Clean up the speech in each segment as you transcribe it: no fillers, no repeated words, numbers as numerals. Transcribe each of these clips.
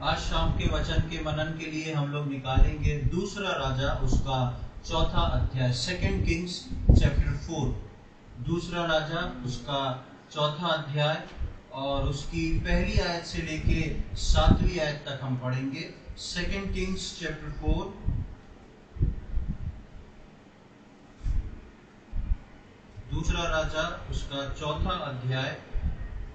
आज शाम के वचन के मनन के लिए हम लोग निकालेंगे दूसरा राजा उसका चौथा अध्याय, 2 किंग्स चैप्टर 4। दूसरा राजा उसका चौथा अध्याय और उसकी पहली आयत से लेके 7वीं आयत तक हम पढ़ेंगे। 2 किंग्स चैप्टर 4 दूसरा राजा उसका चौथा अध्याय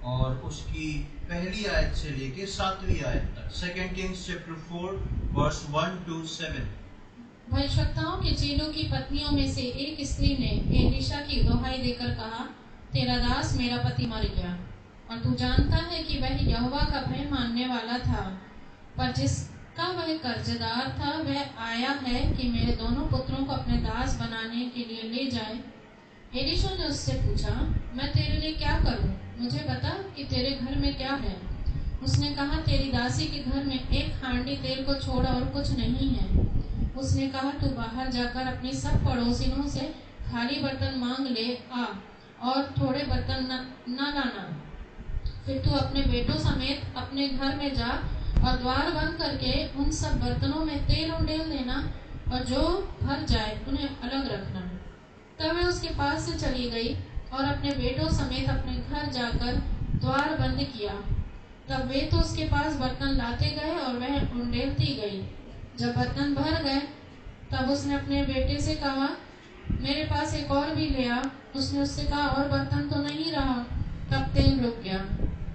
और उसकी पहली आयत से लेके 7वीं आयत तक। 2 किंग्स चैप्टर 4 वर्स 1 to 7। भविष्यवक्ताओं के चेलों की पत्नियों में से एक स्त्री ने एलीशा की दुहाई देकर कहा, तेरा दास मेरा पति मर गया और तू जानता है कि वह यहोवा का भय मानने वाला था, पर जिसका वह कर्जदार था वह आया है कि मेरे दोनों पुत्रों को अपने दास बनाने के लिए ले जाए। एलीशा ने उससे पूछा, मैं तेरे लिए क्या करूं? मुझे बता कि तेरे घर में क्या है। उसने कहा, तेरी दासी के घर में एक हांडी तेल को छोड़ा और कुछ नहीं है। उसने कहा, तू बाहर जाकर अपनी सब पड़ोसिनों से खाली बर्तन मांग ले आ और थोड़े बर्तन न लाना। फिर तू अपने बेटों समेत अपने घर में जा और द्वार बंद करके उन सब बर्तनों में तेल उंडेल देना और जो भर जाए उन्हें अलग रखना। तब वह उसके पास से चली गई और अपने बेटों समेत अपने घर जाकर द्वार बंद किया। तब वे तो उसके पास बर्तन लाते गए और वह उंडेलती गई। जब बर्तन भर गए तब उसने अपने बेटे से कहा, मेरे पास एक और भी ले आ। उसने उससे कहा, और बर्तन तो नहीं रहा। तब तेल रुक गया।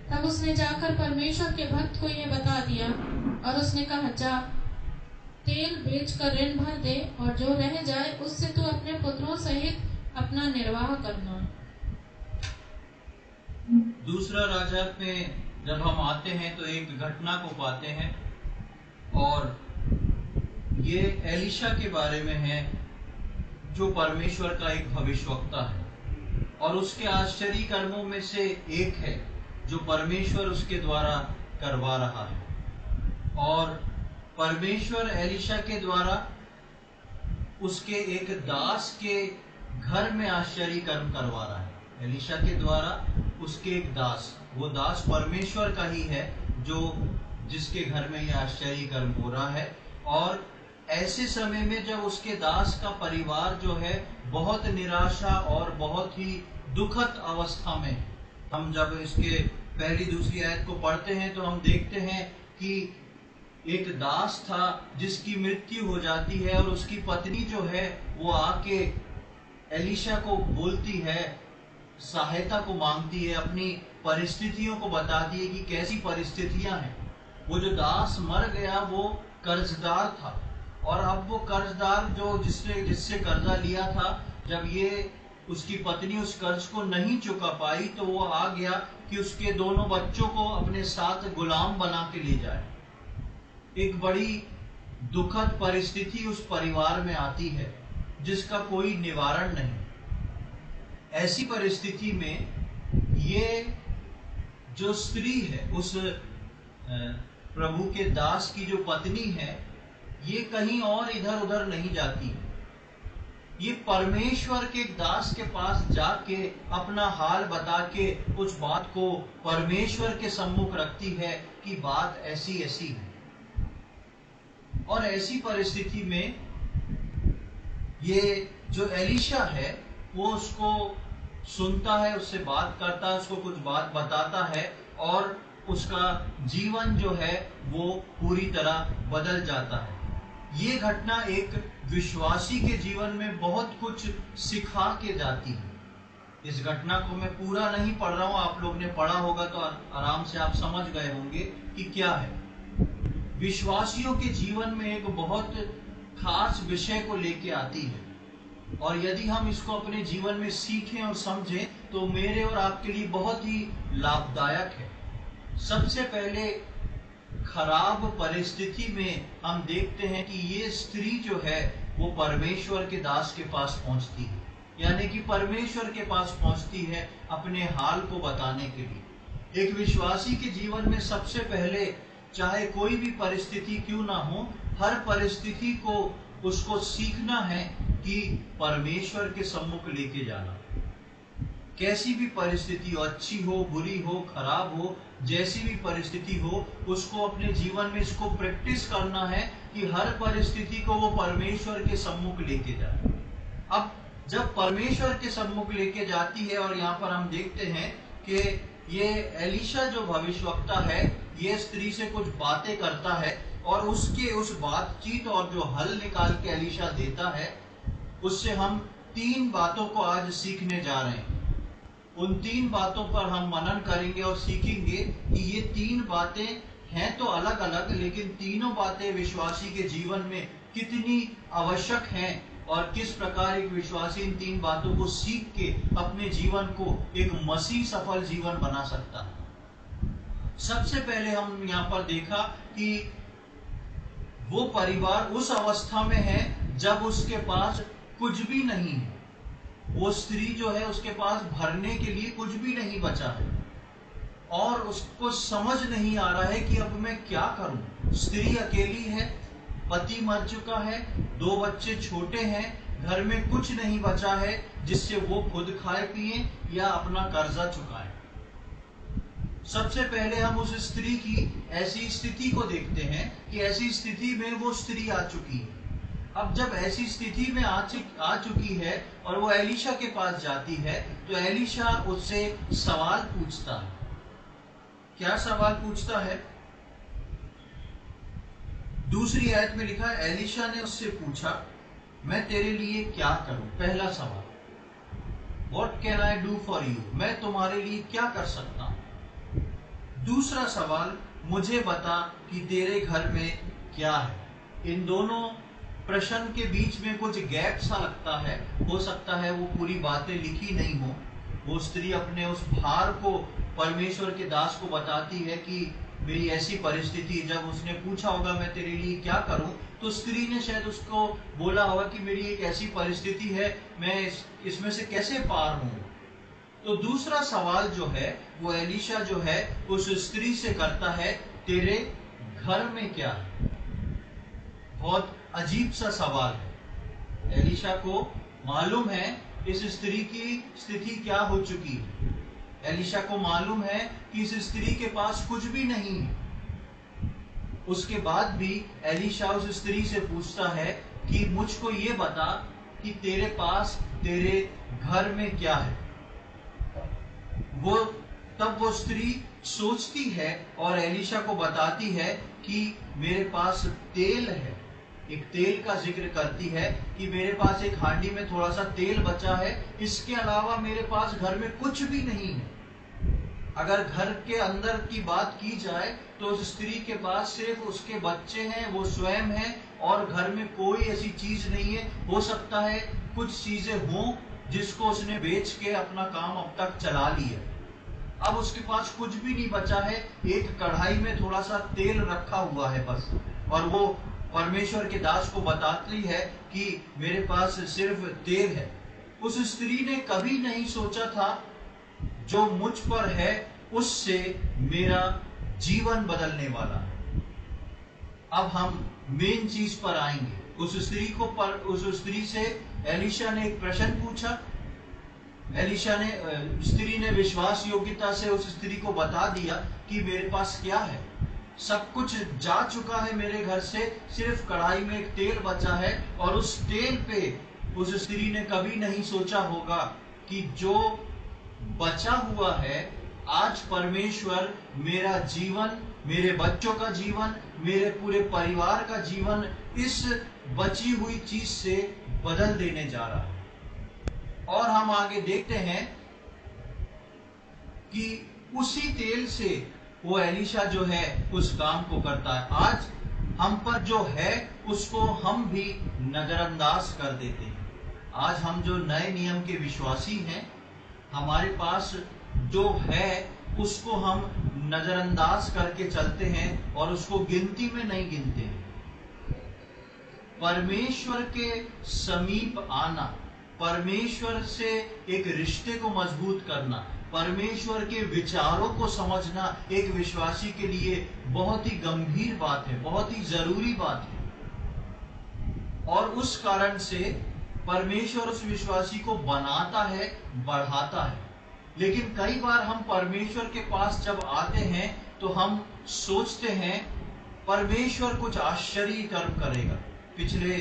तब उसने जाकर परमेश्वर के भक्त को यह बता दिया और उसने कहा, जा तेल बेचकर ऋण भर दे और जो रह जाए उससे तू अपने पुत्रों सहित अपना निर्वाह करना। दूसरा राजा में जब हम आते हैं तो एक घटना को पाते हैं और ये एलीशा के बारे में है जो परमेश्वर का एक भविष्यवक्ता है और उसके आश्चर्य कर्मों में से एक है जो परमेश्वर उसके द्वारा करवा रहा है। और परमेश्वर एलीशा के द्वारा उसके एक दास के घर में आश्चर्य कर्म करवा रहा है। एलीशा के द्वारा उसके एक दास, वो दास परमेश्वर का ही है जो जिसके घर में यह आश्चर्य कर्म हो रहा है। और ऐसे समय में जब उसके दास का परिवार जो है बहुत निराशा और बहुत ही दुखद अवस्था में, हम जब इसके पहली दूसरी आयत को पढ़ते हैं तो हम देखते हैं कि एक दास था जिसकी मृत्यु हो जाती है और उसकी पत्नी जो है वो आके एलीशा को बोलती है, सहायता को मांगती है, अपनी परिस्थितियों को बताती है कि कैसी परिस्थितियां हैं। वो जो दास मर गया वो कर्जदार था और अब वो कर्जदार जो जिससे कर्जा लिया था, जब ये उसकी पत्नी उस कर्ज को नहीं चुका पाई तो वो आ गया कि उसके दोनों बच्चों को अपने साथ गुलाम बना के ले जाए। एक बड़ी दुखद परिस्थिति उस परिवार में आती है जिसका कोई निवारण नहीं। ऐसी परिस्थिति में ये जो स्त्री है, उस प्रभु के दास की जो पत्नी है, ये कहीं और इधर उधर नहीं जाती है। ये परमेश्वर के दास के पास जाके अपना हाल बता के उस बात को परमेश्वर के सम्मुख रखती है कि बात ऐसी ऐसी है। और ऐसी परिस्थिति में ये जो एलीशा है वो उसको सुनता है, उससे बात करता है, उसको कुछ बात बताता है और उसका जीवन जो है वो पूरी तरह बदल जाता है। ये घटना एक विश्वासी के जीवन में बहुत कुछ सिखा के जाती है। इस घटना को मैं पूरा नहीं पढ़ रहा हूँ, आप लोग ने पढ़ा होगा तो आराम से आप समझ गए होंगे कि क्या है। विश्वासियों के जीवन में एक बहुत खास विषय को लेके आती है और यदि हम इसको अपने जीवन में सीखें और समझें तो मेरे और आपके लिए बहुत ही लाभदायक है। सबसे पहले खराब परिस्थिति में हम देखते हैं कि ये स्त्री जो है वो परमेश्वर के दास के पास पहुंचती है, यानी कि परमेश्वर के पास पहुंचती है अपने हाल को बताने के लिए। एक विश्वासी के जीवन में सबसे पहले, चाहे कोई भी परिस्थिति क्यों ना हो, हर परिस्थिति को उसको सीखना है कि परमेश्वर के सम्मुख लेके जाना। कैसी भी परिस्थिति हो, अच्छी हो, बुरी हो, खराब हो, जैसी भी परिस्थिति हो, उसको अपने जीवन में इसको प्रैक्टिस करना है कि हर परिस्थिति को वो परमेश्वर के सम्मुख लेके जाए। अब जब परमेश्वर के सम्मुख लेके जाती है, और यहाँ पर हम देखते हैं कि ये एलीशा जो भविष्यवक्ता है, ये स्त्री से कुछ बातें करता है, और उसके उस बातचीत और जो हल निकाल के एलीशा देता है, उससे हम 3 बातों को आज सीखने जा रहे हैं। उन 3 बातों पर हम मनन करेंगे और सीखेंगे कि ये 3 बातें हैं तो अलग अलग, लेकिन तीनों बातें विश्वासी के जीवन में कितनी आवश्यक हैं, और किस प्रकार एक विश्वासी इन 3 बातों को सीख के अपने जीवन को एक मसीह सफल जीवन बना सकता है। सबसे पहले हम यहाँ पर देखा कि वो परिवार उस अवस्था में है जब उसके पास कुछ भी नहीं है। वो स्त्री जो है, उसके पास भरने के लिए कुछ भी नहीं बचा है, और उसको समझ नहीं आ रहा है कि अब मैं क्या करूं। स्त्री अकेली है, पति मर चुका है, 2 बच्चे छोटे हैं, घर में कुछ नहीं बचा है जिससे वो खुद खाए पिए या अपना कर्जा चुकाए। सबसे पहले हम उस स्त्री की ऐसी स्थिति को देखते हैं कि ऐसी स्थिति में वो स्त्री आ चुकी है। अब जब ऐसी स्थिति में आ चुकी है और वो एलीशा के पास जाती है, तो एलीशा उससे सवाल पूछता है। क्या सवाल पूछता है? दूसरी आयत में लिखा है, एलीशा ने उससे पूछा, मैं तेरे लिए क्या करूं? पहला सवाल, What can I do for you? मैं तुम्हारे लिए क्या कर सकता हूं? दूसरा सवाल, मुझे बता कि तेरे घर में क्या है। इन दोनों प्रश्न के बीच में कुछ गैप सा लगता है। हो सकता है वो पूरी बातें लिखी नहीं हो। वो स्त्री अपने उस भार को परमेश्वर के दास को बताती है कि मेरी ऐसी परिस्थिति। जब उसने पूछा होगा मैं तेरे लिए क्या करूं, तो स्त्री ने शायद उसको बोला होगा कि मेरी एक ऐसी परिस्थिति है, मैं इसमें से कैसे पार हूं। तो दूसरा सवाल जो है वो एलीशा जो है उस स्त्री से करता है, तेरे घर में क्या है। बहुत अजीब सा सवाल है। एलीशा को मालूम है इस स्त्री की स्थिति क्या हो चुकी है। एलीशा को मालूम है कि इस स्त्री के पास कुछ भी नहीं है। उसके बाद भी एलीशा उस स्त्री से पूछता है कि मुझको ये बता कि तेरे पास तेरे घर में क्या है। तब वो स्त्री सोचती है और एलीशा को बताती है कि मेरे पास तेल है। एक तेल का जिक्र करती है कि मेरे पास एक हांडी में थोड़ा सा तेल बचा है, इसके अलावा मेरे पास घर में कुछ भी नहीं है। अगर घर के अंदर की बात की जाए तो उस स्त्री के पास सिर्फ उसके बच्चे हैं, वो स्वयं है, और घर में कोई ऐसी चीज नहीं है। हो सकता है कुछ चीजें हों जिसको उसने बेच के अपना काम अब तक चला लिया। अब उसके पास कुछ भी नहीं बचा है। एक कढ़ाई में थोड़ा सा तेल रखा हुआ है बस, और वो परमेश्वर के दास को बताती है कि मेरे पास सिर्फ तेल है। उस स्त्री ने कभी नहीं सोचा था जो मुझ पर है उससे मेरा जीवन बदलने वाला है। अब हम मेन चीज पर आएंगे। उस स्त्री से एलीशा ने एक प्रश्न पूछा। स्त्री ने विश्वास योग्यता से उस स्त्री को बता दिया कि मेरे पास क्या है। सब कुछ जा चुका है मेरे घर से, सिर्फ कढ़ाई में एक तेल बचा है। और उस तेल पे उस स्त्री ने कभी नहीं सोचा होगा कि जो बचा हुआ है, आज परमेश्वर मेरा जीवन, मेरे बच्चों का जीवन, मेरे पूरे परिवार का जीवन इस बची हुई चीज से बदल देने जा रहा है। और हम आगे देखते हैं कि उसी तेल से वो एलीशा जो है उस काम को करता है। आज हम पर जो है उसको हम भी नजरअंदाज कर देते हैं। आज हम जो नए नियम के विश्वासी हैं, हमारे पास जो है उसको हम नजरअंदाज करके चलते हैं और उसको गिनती में नहीं गिनते हैं। परमेश्वर के समीप आना, परमेश्वर से एक रिश्ते को मजबूत करना, परमेश्वर के विचारों को समझना एक विश्वासी के लिए बहुत ही गंभीर बात है, बहुत ही जरूरी बात है। और उस कारण से परमेश्वर उस विश्वासी को बनाता है, बढ़ाता है। लेकिन कई बार हम परमेश्वर के पास जब आते हैं तो हम सोचते हैं परमेश्वर कुछ आश्चर्य कर्म करेगा। पिछले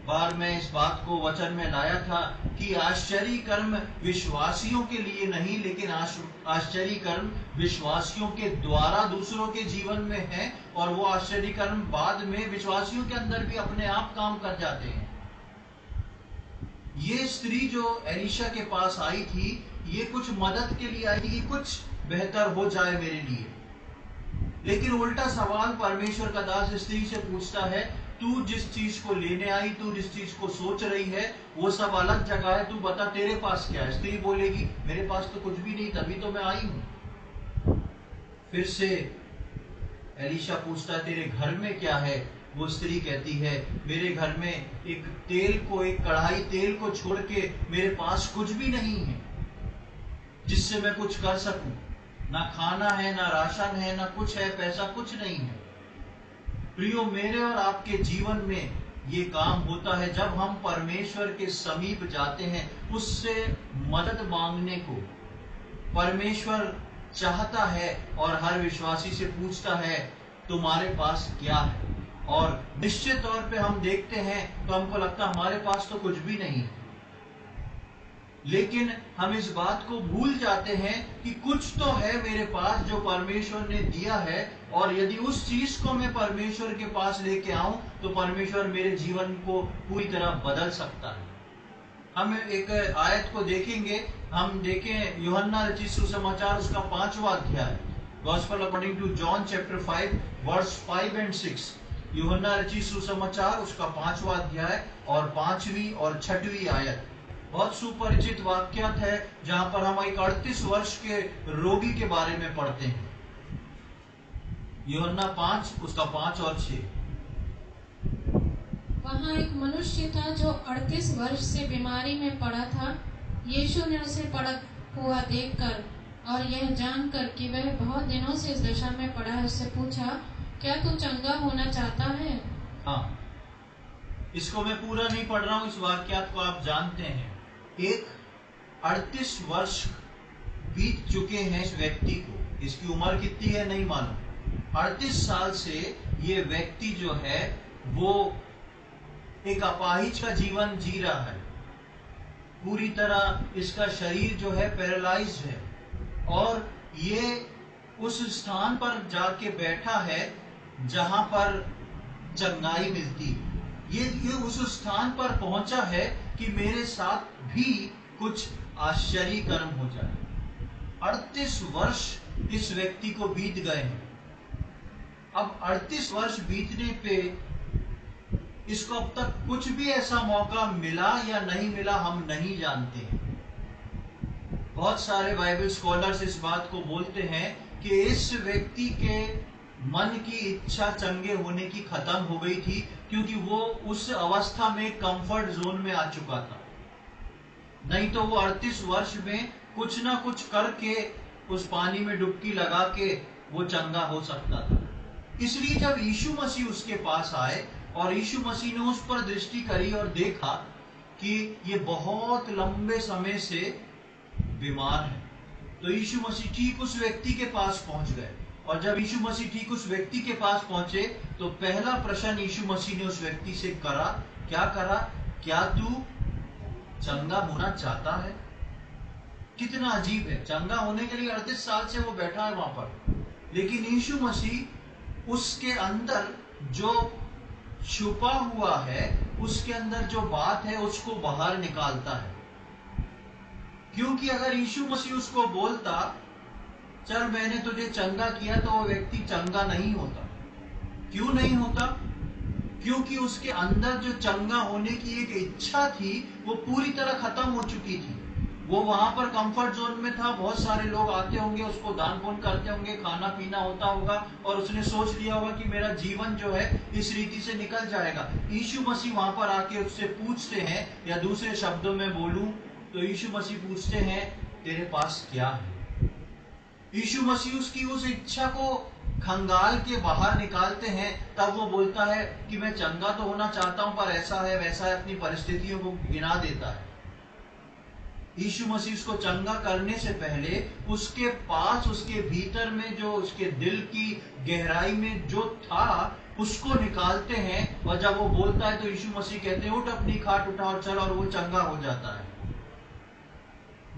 बार मैं इस बात को वचन में लाया था कि आश्चर्य कर्म विश्वासियों के लिए नहीं, लेकिन आश्चर्य कर्म विश्वासियों के द्वारा दूसरों के जीवन में है, और वो आश्चर्य कर्म बाद में विश्वासियों के अंदर भी अपने आप काम कर जाते हैं। ये स्त्री जो एलीशा के पास आई थी, ये कुछ मदद के लिए आई थी कि कुछ बेहतर हो जाए मेरे लिए, लेकिन उल्टा सवाल परमेश्वर का दास स्त्री से पूछता है, तू जिस चीज को लेने आई, तू जिस चीज को सोच रही है, वो सब अलग जगह है, तू बता तेरे पास क्या है। स्त्री बोलेगी मेरे पास तो कुछ भी नहीं, तभी तो मैं आई हूं। फिर से एलीशा पूछता है तेरे घर में क्या है। वो स्त्री कहती है मेरे घर में एक कढ़ाई तेल को छोड़ के मेरे पास कुछ भी नहीं है जिससे मैं कुछ कर सकूं। ना खाना है, ना राशन है, ना कुछ है, पैसा कुछ नहीं है। प्रियो, मेरे और आपके जीवन में ये काम होता है जब हम परमेश्वर के समीप जाते हैं, उससे मदद मांगने को। परमेश्वर चाहता है और हर विश्वासी से पूछता है तुम्हारे पास क्या है, और निश्चित तौर पे हम देखते हैं तो हमको लगता है हमारे पास तो कुछ भी नहीं है, लेकिन हम इस बात को भूल जाते हैं कि कुछ तो है मेरे पास जो परमेश्वर ने दिया है, और यदि उस चीज को मैं परमेश्वर के पास लेके आऊं तो परमेश्वर मेरे जीवन को पूरी तरह बदल सकता है। हम एक आयत को देखेंगे, हम देखें यूहन्ना रचित सुसमाचार उसका 5वां अध्याय, gospel according to John chapter 5 verse 5 and 6। यूहन्ना रचित सुसमाचार उसका 5वां अध्याय और 5वीं और 6वीं आयत बहुत सुपरिचित वाक्यात है, जहां पर हम एक 38 वर्ष के रोगी के बारे में पढ़ते हैं। यूहन्ना 5 उसका 5 और 6। वहाँ एक मनुष्य था जो 38 वर्ष से बीमारी में पड़ा था। यीशु ने उसे पड़ा हुआ देखकर और यह जानकर कि वह बहुत दिनों से इस दशा में पड़ा है, उससे पूछा, क्या तू चंगा होना चाहता है? हाँ, इसको मैं पूरा नहीं पढ़ रहा हूँ, इस वाक्यात को आप जानते हैं। एक 38 वर्ष बीत चुके हैं इस व्यक्ति को, इसकी उम्र कितनी है नहीं मालूम। 38 साल से ये व्यक्ति जो है वो एक अपाहिज का जीवन जी रहा है। पूरी तरह इसका शरीर जो है पैरालाइज है, और ये उस स्थान पर जाके बैठा है जहां पर चंगाई मिलती है। ये उस स्थान पर पहुंचा है कि मेरे साथ भी कुछ आश्चर्य कर्म हो जाए। 38 वर्ष इस व्यक्ति को बीत गए हैं। अब 38 वर्ष बीतने पे इसको अब तक कुछ भी ऐसा मौका मिला या नहीं मिला हम नहीं जानते हैं। बहुत सारे बाइबल स्कॉलर्स इस बात को बोलते हैं कि इस व्यक्ति के मन की इच्छा चंगे होने की खत्म हो गई थी, क्योंकि वो उस अवस्था में कंफर्ट जोन में आ चुका था। नहीं तो वो 38 वर्ष में कुछ ना कुछ करके उस पानी में डुबकी लगा के वो चंगा हो सकता था। इसलिए जब यीशु मसीह उसके पास आए और यीशु मसीह ने उस पर दृष्टि करी और देखा कि ये बहुत लंबे समय से बीमार है, तो यीशु मसीह ठीक उस व्यक्ति के पास पहुंच गए। और जब यीशु मसीह ठीक उस व्यक्ति के पास पहुंचे तो पहला प्रश्न यीशु मसीह ने उस व्यक्ति से करा, क्या करा? क्या तू चंगा होना चाहता है? कितना अजीब है, चंगा होने के लिए 38 साल से वो बैठा है वहां पर, लेकिन यीशु मसीह उसके अंदर जो छुपा हुआ है, उसके अंदर जो बात है उसको बाहर निकालता है। क्योंकि अगर यीशु मसीह उसको बोलता चल मैंने तुझे चंगा किया, तो वो व्यक्ति चंगा नहीं होता। क्यों नहीं होता? क्योंकि उसके अंदर जो चंगा होने की एक इच्छा थी वो पूरी तरह खत्म हो चुकी थी। वो वहां पर कंफर्ट जोन में था, बहुत सारे लोग आते होंगे, उसको दान पुण्य करते होंगे, खाना पीना होता होगा, और उसने सोच लिया होगा कि मेरा जीवन जो है इस रीति से निकल जाएगा। यीशु मसीह वहां पर आके उससे पूछते हैं, या दूसरे शब्दों में बोलूं तो यीशु मसीह पूछते हैं तेरे पास क्या है? यीशु मसीह उसकी उस इच्छा को खंगाल के बाहर निकालते हैं। तब वो बोलता है कि मैं चंगा तो होना चाहता हूं, पर ऐसा है वैसा है, अपनी परिस्थितियों को गिना देता है। यीशु मसीह उसको चंगा करने से पहले उसके पास, उसके भीतर में जो उसके दिल की गहराई में जो था उसको निकालते हैं, और जब वो बोलता है तो यीशु मसीह कहते हैं उठ अपनी खाट उठा और चल, और वो चंगा हो जाता है।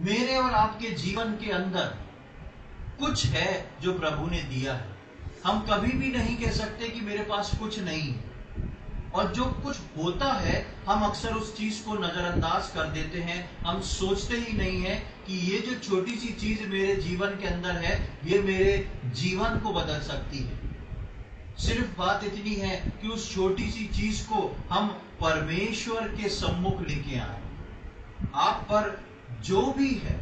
मेरे और आपके जीवन के अंदर कुछ है जो प्रभु ने दिया है। हम कभी भी नहीं कह सकते कि मेरे पास कुछ नहीं है, और जो कुछ होता है हम अक्सर उस चीज को नजरअंदाज कर देते हैं। हम सोचते ही नहीं है कि ये जो छोटी सी चीज मेरे जीवन के अंदर है ये मेरे जीवन को बदल सकती है। सिर्फ बात इतनी है कि उस छोटी सी चीज को हम परमेश्वर के सम्मुख लेके आए। आप पर जो भी है,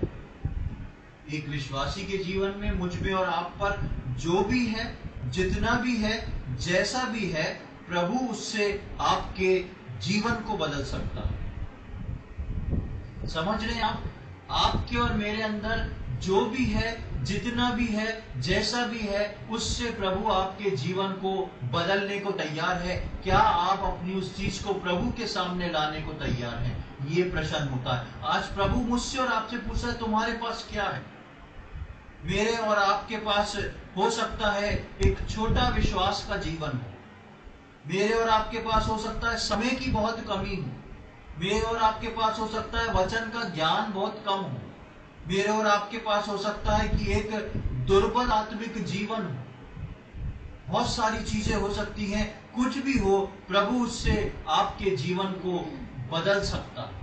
एक विश्वासी के जीवन में, मुझ में और आप पर जो भी है, जितना भी है, जैसा भी है, प्रभु उससे आपके जीवन को बदल सकता है। समझ रहे हैं आप? आपके और मेरे अंदर जो भी है, जितना भी है, जैसा भी है, उससे प्रभु आपके जीवन को बदलने को तैयार है। क्या आप अपनी उस चीज को प्रभु के सामने लाने को तैयार हैं? ये प्रश्न होता है। आज प्रभु मुझसे और आपसे पूछा है तुम्हारे पास क्या है? मेरे और आपके पास हो सकता है एक छोटा विश्वास का जीवन हो, मेरे और आपके पास हो सकता है समय की बहुत कमी हो, मेरे और आपके पास हो सकता है वचन का ज्ञान बहुत कम हो, मेरे और आपके पास हो सकता है कि एक दुर्बल आत्मिक जीवन हो। बहुत सारी चीजें हो सकती हैं। कुछ भी हो, प्रभु उससे आपके जीवन को बदल सकता है।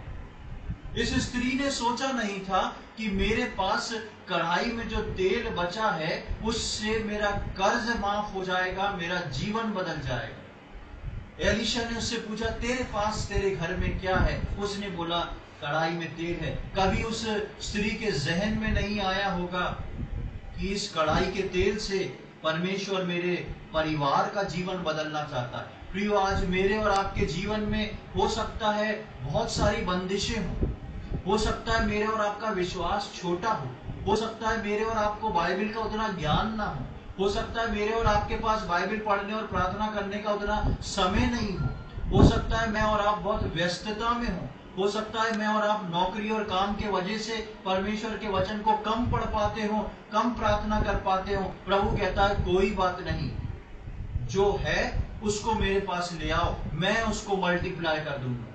इस स्त्री ने सोचा नहीं था कि मेरे पास कढ़ाई में जो तेल बचा है उससे मेरा कर्ज माफ हो जाएगा, मेरा जीवन बदल जाएगा। एलीशा ने उससे पूछा तेरे पास, तेरे घर में क्या है? उसने बोला कढ़ाई में तेल है। कभी उस स्त्री के जहन में नहीं आया होगा कि इस कढ़ाई के तेल से परमेश्वर मेरे परिवार का जीवन बदलना चाहता है। प्रियो, आज मेरे और आपके जीवन में हो सकता है बहुत सारी बंदिशें हो सकता है मेरे और आपका विश्वास छोटा हो सकता है मेरे और आपको बाइबल का उतना ज्ञान ना हो सकता है मेरे और आपके पास बाइबल पढ़ने और प्रार्थना करने का उतना समय नहीं हो सकता है मैं और आप बहुत व्यस्तता में हो सकता है मैं और आप नौकरी और काम के वजह से परमेश्वर के वचन को कम पढ़ पाते हो, कम प्रार्थना कर पाते हो। प्रभु कहता है कोई बात नहीं, जो है उसको मेरे पास ले आओ, मैं उसको मल्टीप्लाई कर दूंगा।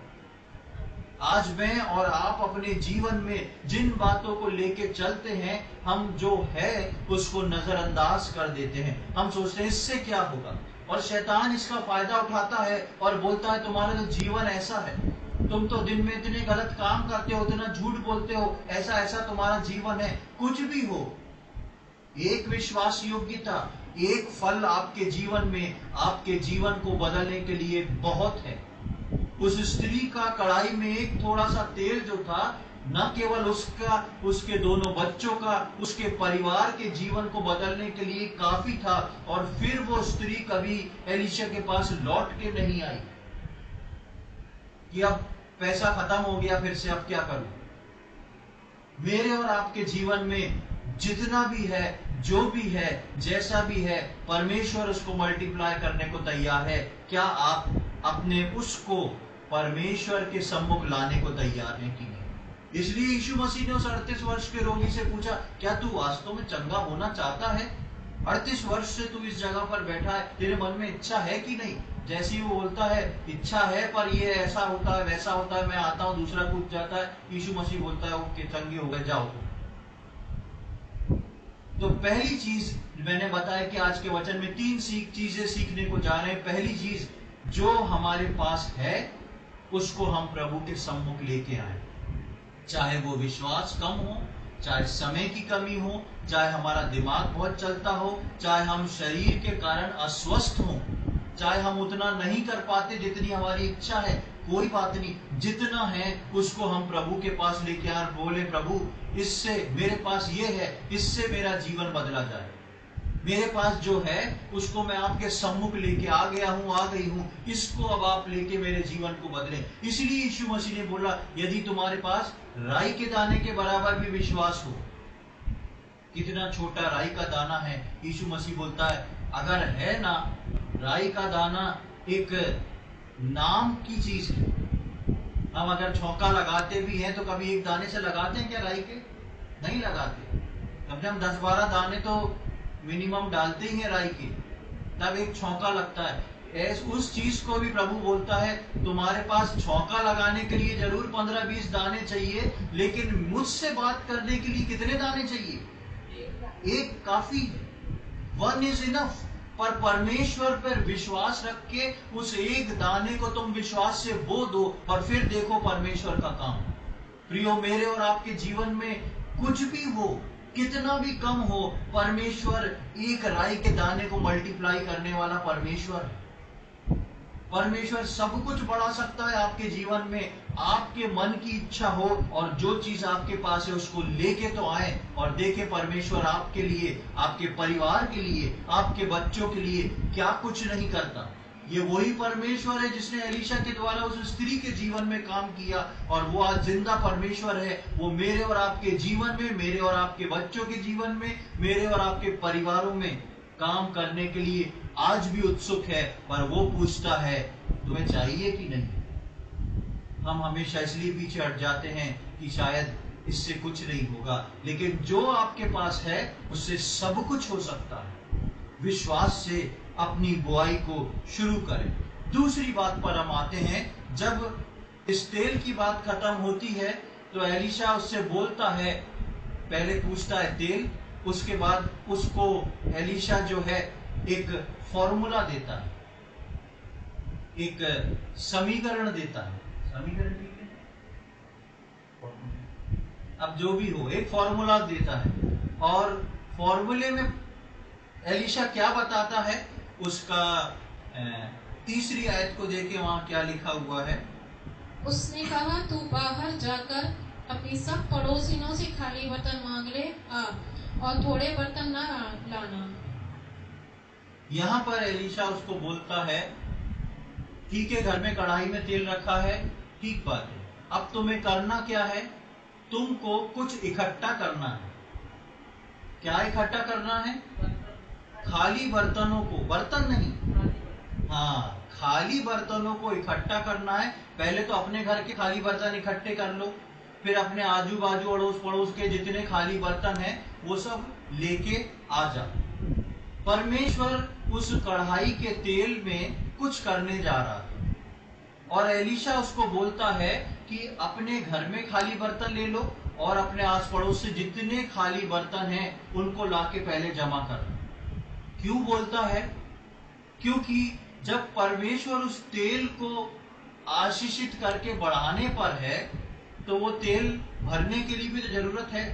आज मैं और आप अपने जीवन में जिन बातों को लेके चलते हैं, हम जो है उसको नजरअंदाज कर देते हैं। हम सोचते हैं इससे क्या होगा, और शैतान इसका फायदा उठाता है और बोलता है तुम्हारा तो जीवन ऐसा है, तुम तो दिन में इतने गलत काम करते हो, इतना झूठ बोलते हो, ऐसा ऐसा तुम्हारा जीवन है। कुछ भी हो, एक विश्वास योग्यता, एक फल आपके जीवन में आपके जीवन को बदलने के लिए बहुत है। उस स्त्री का कढ़ाई में एक थोड़ा सा तेल जो था, न केवल उसका, उसके दोनों बच्चों का, उसके परिवार के जीवन को बदलने के लिए काफी था। और फिर वो स्त्री कभी एलीशा के पास लौट के नहीं आई कि अब पैसा खत्म हो गया, फिर से अब क्या करूं। मेरे और आपके जीवन में जितना भी है, जो भी है, जैसा भी है, परमेश्वर उसको मल्टीप्लाई करने को तैयार है। क्या आप अपने उसको परमेश्वर के सम्मुख लाने को तैयार हैं कि नहीं? इसलिए यीशु मसीह ने उस 38 वर्ष के रोगी से पूछा, क्या तू वास्तव में चंगा होना चाहता है? 38 वर्ष से तू इस जगह पर बैठा है, तेरे मन में इच्छा है कि नहीं? जैसे वो बोलता है इच्छा है, पर ये ऐसा होता है, वैसा होता है, मैं आता हूं दूसरा कूद जाता है। यीशु मसीह बोलता है ओके, चंगे हो गए, जाओ। तो पहली चीज मैंने बताया कि आज के वचन में 3 चीजें सीखने को जा रहे हैं। पहली चीज, जो हमारे पास है उसको हम प्रभु के सम्मुख लेके आए। चाहे वो विश्वास कम हो, चाहे समय की कमी हो, चाहे हमारा दिमाग बहुत चलता हो, चाहे हम शरीर के कारण अस्वस्थ हो, चाहे हम उतना नहीं कर पाते जितनी हमारी इच्छा है, कोई बात नहीं, जितना है उसको हम प्रभु के पास लेके आए। बोले प्रभु, इससे मेरे पास ये है, इससे मेरा जीवन बदला जाए। मेरे पास जो है उसको मैं आपके सम्मुख लेके आ गया हूं, आ गई हूं, इसको अब आप लेके मेरे जीवन को बदलें। इसलिए यीशु मसीह ने बोला, यदि तुम्हारे पास राई के दाने के बराबर भी विश्वास हो। कितना छोटा राई का दाना है। यीशु मसीह बोलता है अगर है ना, राई का दाना एक नाम की चीज है। हम अगर छौंका लगाते भी हैं तो कभी एक दाने से लगाते हैं क्या राई के? नहीं लगाते। कम से कम 10-12 दाने तो मिनिमम डालते ही हैं राई के, तब एक छौंका लगता है। उस चीज को भी प्रभु बोलता है तुम्हारे पास छौंका लगाने के लिए जरूर 15-20 दाने चाहिए, लेकिन मुझसे बात करने के लिए कितने दाने चाहिए? एक काफी है, 1 is enough। पर परमेश्वर पर विश्वास रख के उस एक दाने को तुम विश्वास से बो दो और फिर देखो परमेश्वर का काम। प्रियो, मेरे और आपके जीवन में कुछ भी हो, कितना भी कम हो, परमेश्वर एक राई के दाने को मल्टीप्लाई करने वाला परमेश्वर है। परमेश्वर सब कुछ बढ़ा सकता है आपके जीवन में। आपके मन की इच्छा हो और जो चीज आपके पास है उसको लेके तो आए और देखे परमेश्वर आपके लिए, आपके परिवार के लिए, आपके बच्चों के लिए क्या कुछ नहीं करता। ये वही परमेश्वर है जिसने एलीशा के द्वारा उस स्त्री के जीवन में काम किया और वो आज जिंदा परमेश्वर है। वो मेरे और आपके जीवन में, मेरे और आपके बच्चों के जीवन में, मेरे और आपके परिवारों में काम करने के लिए आज भी उत्सुक है। पर वो पूछता है तुम्हें चाहिए कि नहीं। हम हमेशा इसलिए पीछे हट जाते हैं कि शायद इससे कुछ नहीं होगा, लेकिन जो आपके पास है उससे सब कुछ हो सकता है। विश्वास से अपनी बुआई को शुरू करें। दूसरी बात पर हम आते हैं। जब इस तेल की बात खत्म होती है तो एलीशा उससे बोलता है, पहले पूछता है तेल, उसके बाद उसको एलीशा जो है एक फॉर्मूला देता है, एक समीकरण देता है। समीकरण ठीक है, अब जो भी हो, एक फॉर्मूला देता है। और फॉर्मूले में एलीशा क्या बताता है, उसका तीसरी आयत को देखे वहां क्या लिखा हुआ है। उसने कहा तू बाहर जाकर अपनी सब पड़ोसियों से खाली बर्तन मांग ले आ, और थोड़े बर्तन ना लाना। यहाँ पर एलीशा उसको बोलता है ठीक है, घर में कढ़ाई में तेल रखा है, ठीक बात है, अब तुम्हें करना क्या है, तुमको कुछ इकट्ठा करना है। क्या इकट्ठा करना है? खाली बर्तनों को, बर्तन नहीं, हाँ, खाली बर्तनों को इकट्ठा करना है। पहले तो अपने घर के खाली बर्तन इकट्ठे कर लो, फिर अपने आजू बाजू अड़ोस पड़ोस के जितने खाली बर्तन हैं वो सब लेके आ जा। परमेश्वर उस कढ़ाई के तेल में कुछ करने जा रहा है और एलीशा उसको बोलता है कि अपने घर में खाली बर्तन ले लो और अपने आस पड़ोस से जितने खाली बर्तन हैं उनको लाके पहले जमा कर। क्यों बोलता है? क्योंकि जब परमेश्वर उस तेल को आशीषित करके बढ़ाने पर है तो वो तेल भरने के लिए भी तो जरूरत है।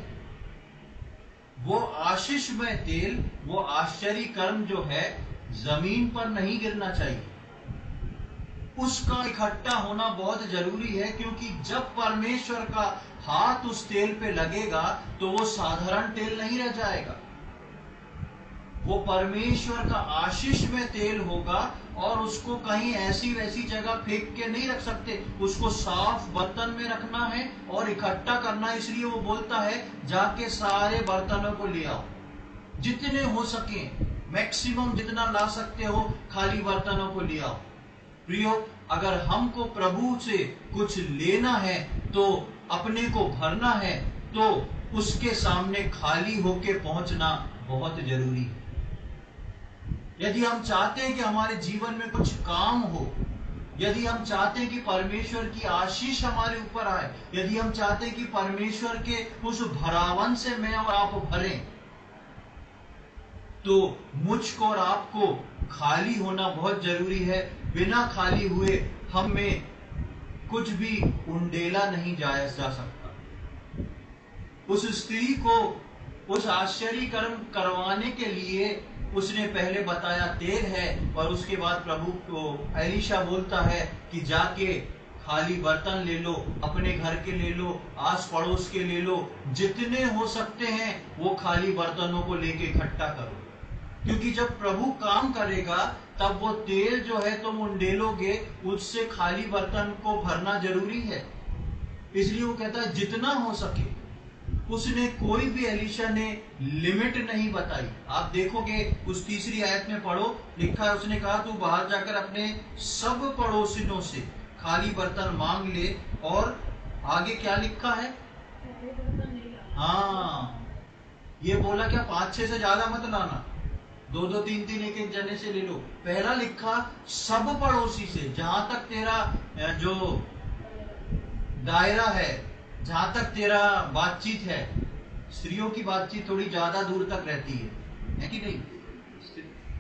वो आशीष में तेल, वो आश्चर्य कर्म जो है जमीन पर नहीं गिरना चाहिए, उसका इकट्ठा होना बहुत जरूरी है। क्योंकि जब परमेश्वर का हाथ उस तेल पे लगेगा तो वो साधारण तेल नहीं रह जाएगा, वो परमेश्वर का आशीष में तेल होगा और उसको कहीं ऐसी वैसी जगह फेंक के नहीं रख सकते, उसको साफ बर्तन में रखना है और इकट्ठा करना है। इसलिए वो बोलता है जाके सारे बर्तनों को ले आओ, जितने हो सके, मैक्सिमम जितना ला सकते हो खाली बर्तनों को ले आओ। प्रियो, अगर हमको प्रभु से कुछ लेना है तो अपने को भरना है तो उसके सामने खाली होके पहुंचना बहुत जरूरी है। यदि हम चाहते हैं कि हमारे जीवन में कुछ काम हो, यदि हम चाहते हैं कि परमेश्वर की आशीष हमारे ऊपर आए, यदि हम चाहते हैं कि परमेश्वर के उस भरावन से मैं और आप भरें, तो मुझको और आपको खाली होना बहुत जरूरी है। बिना खाली हुए हम में कुछ भी उंडेला नहीं जाया जा सकता। उस स्त्री को उस आश्चर्य कर्म करवाने के लिए उसने पहले बताया तेल है और उसके बाद प्रभु को एलीशा बोलता है कि जाके खाली बर्तन ले लो, अपने घर के ले लो, आस पड़ोस के ले लो, जितने हो सकते हैं वो खाली बर्तनों को लेके इकट्ठा करो। क्योंकि जब प्रभु काम करेगा तब वो तेल जो है तुम उंडेलोगे, उससे खाली बर्तन को भरना जरूरी है। इसलिए वो कहता है जितना हो सके। उसने कोई भी, एलीशा ने लिमिट नहीं बताई। आप देखोगे उस तीसरी आयत में पढ़ो, लिखा है उसने कहा तू बाहर जाकर अपने सब पड़ोसियों से खाली बर्तन मांग ले। और आगे क्या लिखा है? हाँ, ये बोला क्या 5-6 से ज्यादा मत लाना, 2-2, 3-3 एक एक जने से ले लो। पहला लिखा सब पड़ोसी से, जहां तक तेरा जो दायरा है, जहां तक तेरा बातचीत है। स्त्रियों की बातचीत थोड़ी ज्यादा दूर तक रहती है कि नहीं?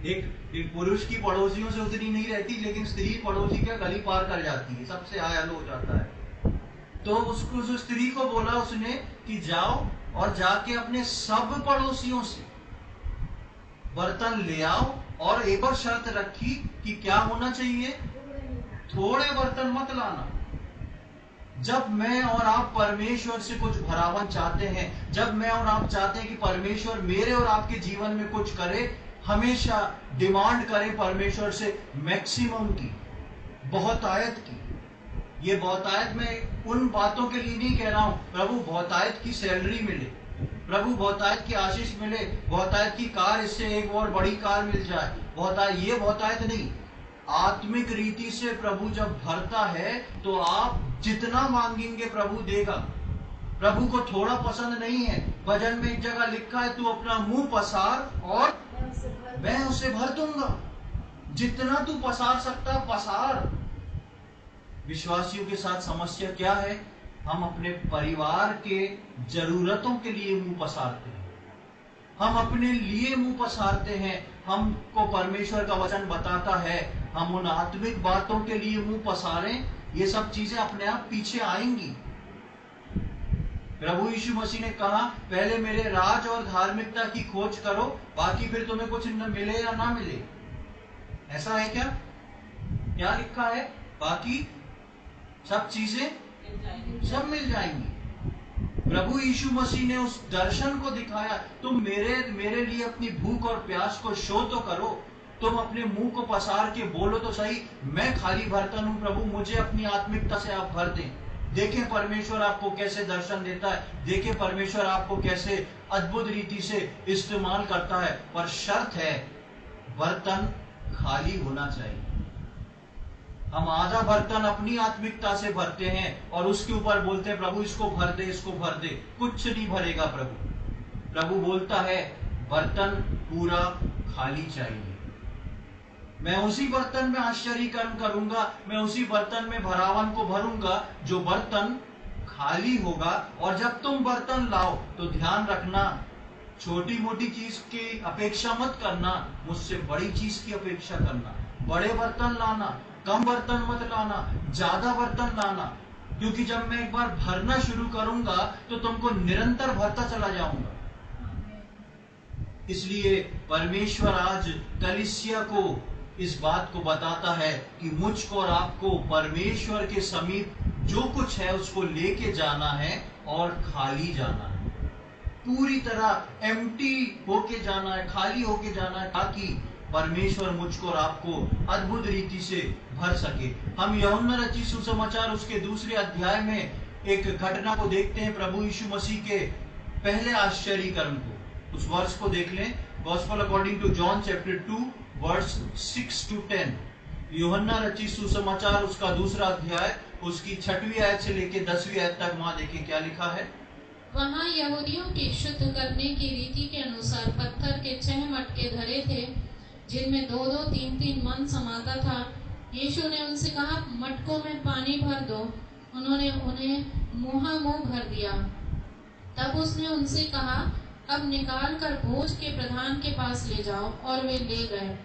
एक पुरुष की पड़ोसियों से उतनी नहीं रहती, लेकिन स्त्री पड़ोसी का गली पार कर जाती है, सबसे आयल हो जाता है। तो उसको, उस स्त्री को बोला उसने कि जाओ और जाके अपने सब पड़ोसियों से बर्तन ले आओ, और एक और शर्त रखी कि क्या होना चाहिए? थोड़े बर्तन मत लाना। जब मैं और आप परमेश्वर से कुछ भरावन चाहते हैं, जब मैं और आप चाहते हैं कि परमेश्वर मेरे और आपके जीवन में कुछ करे, हमेशा डिमांड करें परमेश्वर से मैक्सिमम की, बहुतायत की। ये बहुतायत में उन बातों के लिए नहीं कह रहा हूं, प्रभु बहुतायत की सैलरी मिले, प्रभु बहुतायत की आशीष मिले, बहुतायत की कार, इससे एक और बड़ी कार मिल जाए, बहुतायत, ये बहुतायत नहीं। आत्मिक रीति से प्रभु जब भरता है तो आप जितना मांगेंगे प्रभु देगा। प्रभु को थोड़ा पसंद नहीं है। भजन में एक जगह लिखा है, तू अपना मुंह पसार और मैं उसे भर दूंगा। जितना तू पसार सकता पसार। विश्वासियों के साथ समस्या क्या है? हम अपने परिवार के जरूरतों के लिए मुंह पसारते हैं, हम अपने लिए मुंह पसारते हैं। हमको परमेश्वर का वचन बताता है हम उन आत्मिक बातों के लिए मुंह पसारें, ये सब चीजें अपने आप पीछे आएंगी। प्रभु यीशु मसीह ने कहा, पहले मेरे राज और धार्मिकता की खोज करो, बाकी फिर तुम्हें कुछ न मिले या ना मिले। ऐसा है क्या? क्या लिखा है? बाकी सब चीजें सब मिल जाएंगी। प्रभु यीशु मसीह ने उस दर्शन को दिखाया, तुम मेरे लिए अपनी भूख और प्यास को शो तो करो, तुम अपने मुंह को पसार के बोलो तो सही, मैं खाली बर्तन हूं प्रभु, मुझे अपनी आत्मिकता से आप भर दें। देखें परमेश्वर आपको कैसे दर्शन देता है, देखें परमेश्वर आपको कैसे अद्भुत रीति से इस्तेमाल करता है। पर शर्त है, बर्तन खाली होना चाहिए। हम आधा बर्तन अपनी आत्मिकता से भरते हैं और उसके ऊपर बोलते हैं प्रभु इसको भर दे, इसको भर दे, कुछ नहीं भरेगा प्रभु। प्रभु बोलता है बर्तन पूरा खाली चाहिए। मैं उसी बर्तन में आश्चर्यकर्म करूंगा, मैं उसी बर्तन में भरावन को भरूंगा जो बर्तन खाली होगा। और जब तुम बर्तन लाओ तो ध्यान रखना, छोटी मोटी चीज की अपेक्षा मत करना, मुझसे बड़ी चीज की अपेक्षा करना। बड़े बर्तन लाना, कम बर्तन मत लाना, ज्यादा बर्तन लाना। क्योंकि जब मैं एक बार भरना शुरू करूंगा तो तुमको निरंतर भरता चला जाऊंगा। इसलिए परमेश्वर आज कलीसिया को इस बात को बताता है कि मुझको और आपको परमेश्वर के समीप जो कुछ है उसको लेके जाना है और खाली जाना है, पूरी तरह एम्प्टी होके जाना है, खाली होके जाना है, ताकि परमेश्वर मुझको और आपको अद्भुत रीति से भर सके। हम यूहन्ना रचित सुसमाचार उसके 2 अध्याय में एक घटना को देखते हैं, प्रभु यीशु मसीह के पहले आश्चर्य कर्म को। उस वर्ष को देख लें, gospel according to John chapter 2 verse 6 to 10। यूहन्ना रचित सुसमाचार उसका 2 अध्याय उसकी 6वीं आयत से लेकर 10वीं आयत तक वहां देखिए क्या लिखा है। वहाँ यहूदियों की शुद्ध करने की रीति के अनुसार पत्थर के 6 मटके धरे थे, जिनमें 2-2, 3-3 मन समाता था। यीशु ने उनसे कहा, मटकों में पानी भर दो। उन्होंने उन्हें मुंह भर दिया। तब उसने उनसे कहा, अब निकाल कर भोज के प्रधान के पास ले जाओ। और वे ले गए।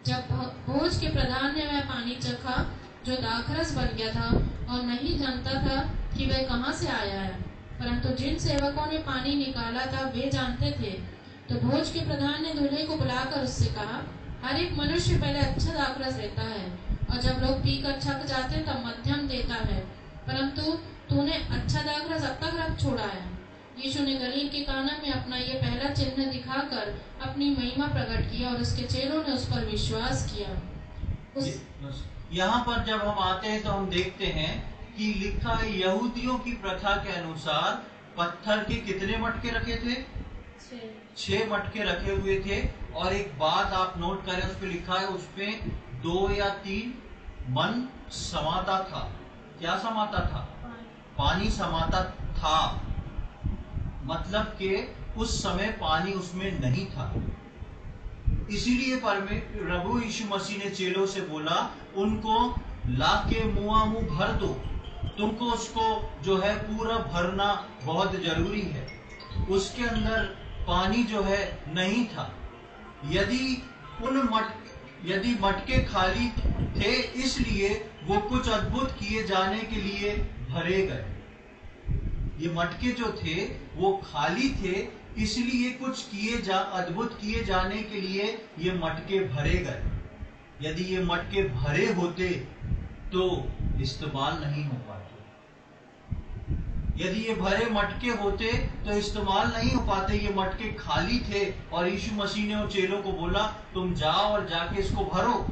जब भोज के प्रधान ने वह पानी चखा जो दाखरस बन गया था, और नहीं जानता था कि वह कहाँ से आया है, परंतु जिन सेवकों ने पानी निकाला था वे जानते थे, तो भोज के प्रधान ने दूल्हे को बुलाकर उससे कहा, हर एक मनुष्य पहले अच्छा दाखरस देता है, और जब लोग पीकर थक जाते तब मध्यम देता है, परंतु तूने अच्छा दाखरस अब तक रख छोड़ा है। यीशु ने गलील के काना में अपना ये पहला चिन्ह दिखाकर अपनी महिमा प्रकट किया, और उसके चेलों ने उस पर विश्वास किया। यहाँ पर जब हम आते हैं तो हम देखते हैं कि लिखा है यहूदियों की प्रथा के अनुसार पत्थर के कितने मटके रखे थे? 6 मटके रखे हुए थे। और एक बात आप नोट करें, उस पे लिखा है, उस पे 2 या 3 मन समाता था। क्या समाता था? पानी समाता था, मतलब कि उस समय पानी उसमें नहीं था। इसीलिए प्रभु यीशु मसीह ने चेलों से बोला, उनको लाके मुआ मुंह भर दो। तुमको उसको जो है पूरा भरना बहुत जरूरी है। उसके अंदर पानी जो है नहीं था। यदि मटके खाली थे, इसलिए वो कुछ अद्भुत किए जाने के लिए भरे गए। ये मटके जो थे वो खाली थे, इसलिए कुछ अद्भुत किए जाने के लिए ये मटके भरे गए। यदि ये मटके भरे होते तो इस्तेमाल नहीं हो पाते। यदि ये भरे मटके होते तो इस्तेमाल नहीं हो पाते। ये मटके खाली थे और यीशु मसीह ने उन चेलों को बोला, तुम जाओ और जाके इसको भरो।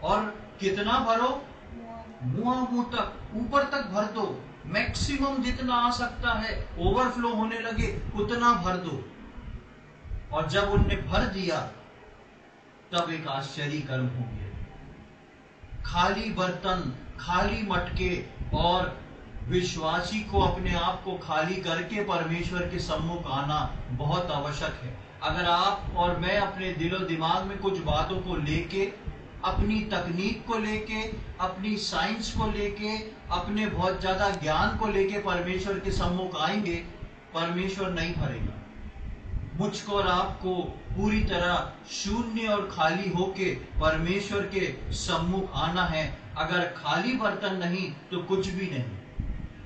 और कितना भरो? मुंह तक, ऊपर तक भर दो। मैक्सिमम जितना आ सकता है, ओवरफ्लो होने लगे उतना भर दो। और जब उनने भर दिया तब एक आश्चर्य कर्म हो गया। खाली बर्तन, खाली मटके, और विश्वासी को अपने आप को खाली करके परमेश्वर के सम्मुख आना बहुत आवश्यक है। अगर आप और मैं अपने दिलो दिमाग में कुछ बातों को लेके, अपनी तकनीक को लेके, अपनी साइंस को लेके, अपने बहुत ज्यादा ज्ञान को लेके परमेश्वर के सम्मुख आएंगे, परमेश्वर नहीं भरेगा। मुझको और आपको पूरी तरह शून्य और खाली होके परमेश्वर के सम्मुख आना है। अगर खाली बर्तन नहीं तो कुछ भी नहीं।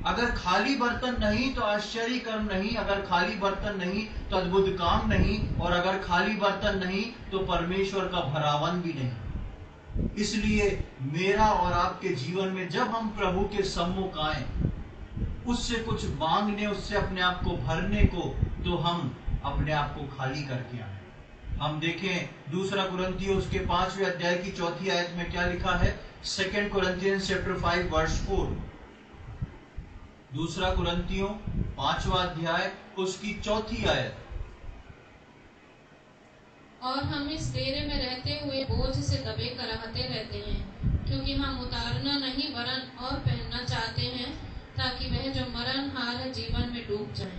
अगर खाली बर्तन नहीं तो आश्चर्य कर्म नहीं। अगर खाली बर्तन नहीं तो अद्भुत काम नहीं। और अगर खाली बर्तन नहीं तो परमेश्वर का भरावन भी नहीं। इसलिए मेरा और आपके जीवन में जब हम प्रभु के सम्मुख आए, उससे कुछ मांगने, उससे अपने आप को भरने को, तो हम अपने आप को खाली करके आए। हम देखें दूसरा कुरिन्थियों उसके 5वें अध्याय की 4थी आयत में क्या लिखा है। 2 Corinthians chapter 5 verse 4। दूसरा कुरिन्थियों 5वां अध्याय उसकी 4थी आयत। और हम इस डेरे में रहते हुए बोझ से दबे कराहते रहते हैं, क्योंकि हम उतारना नहीं वरन और पहनना चाहते हैं, ताकि वह जो मरणहार है जीवन में डूब जाए।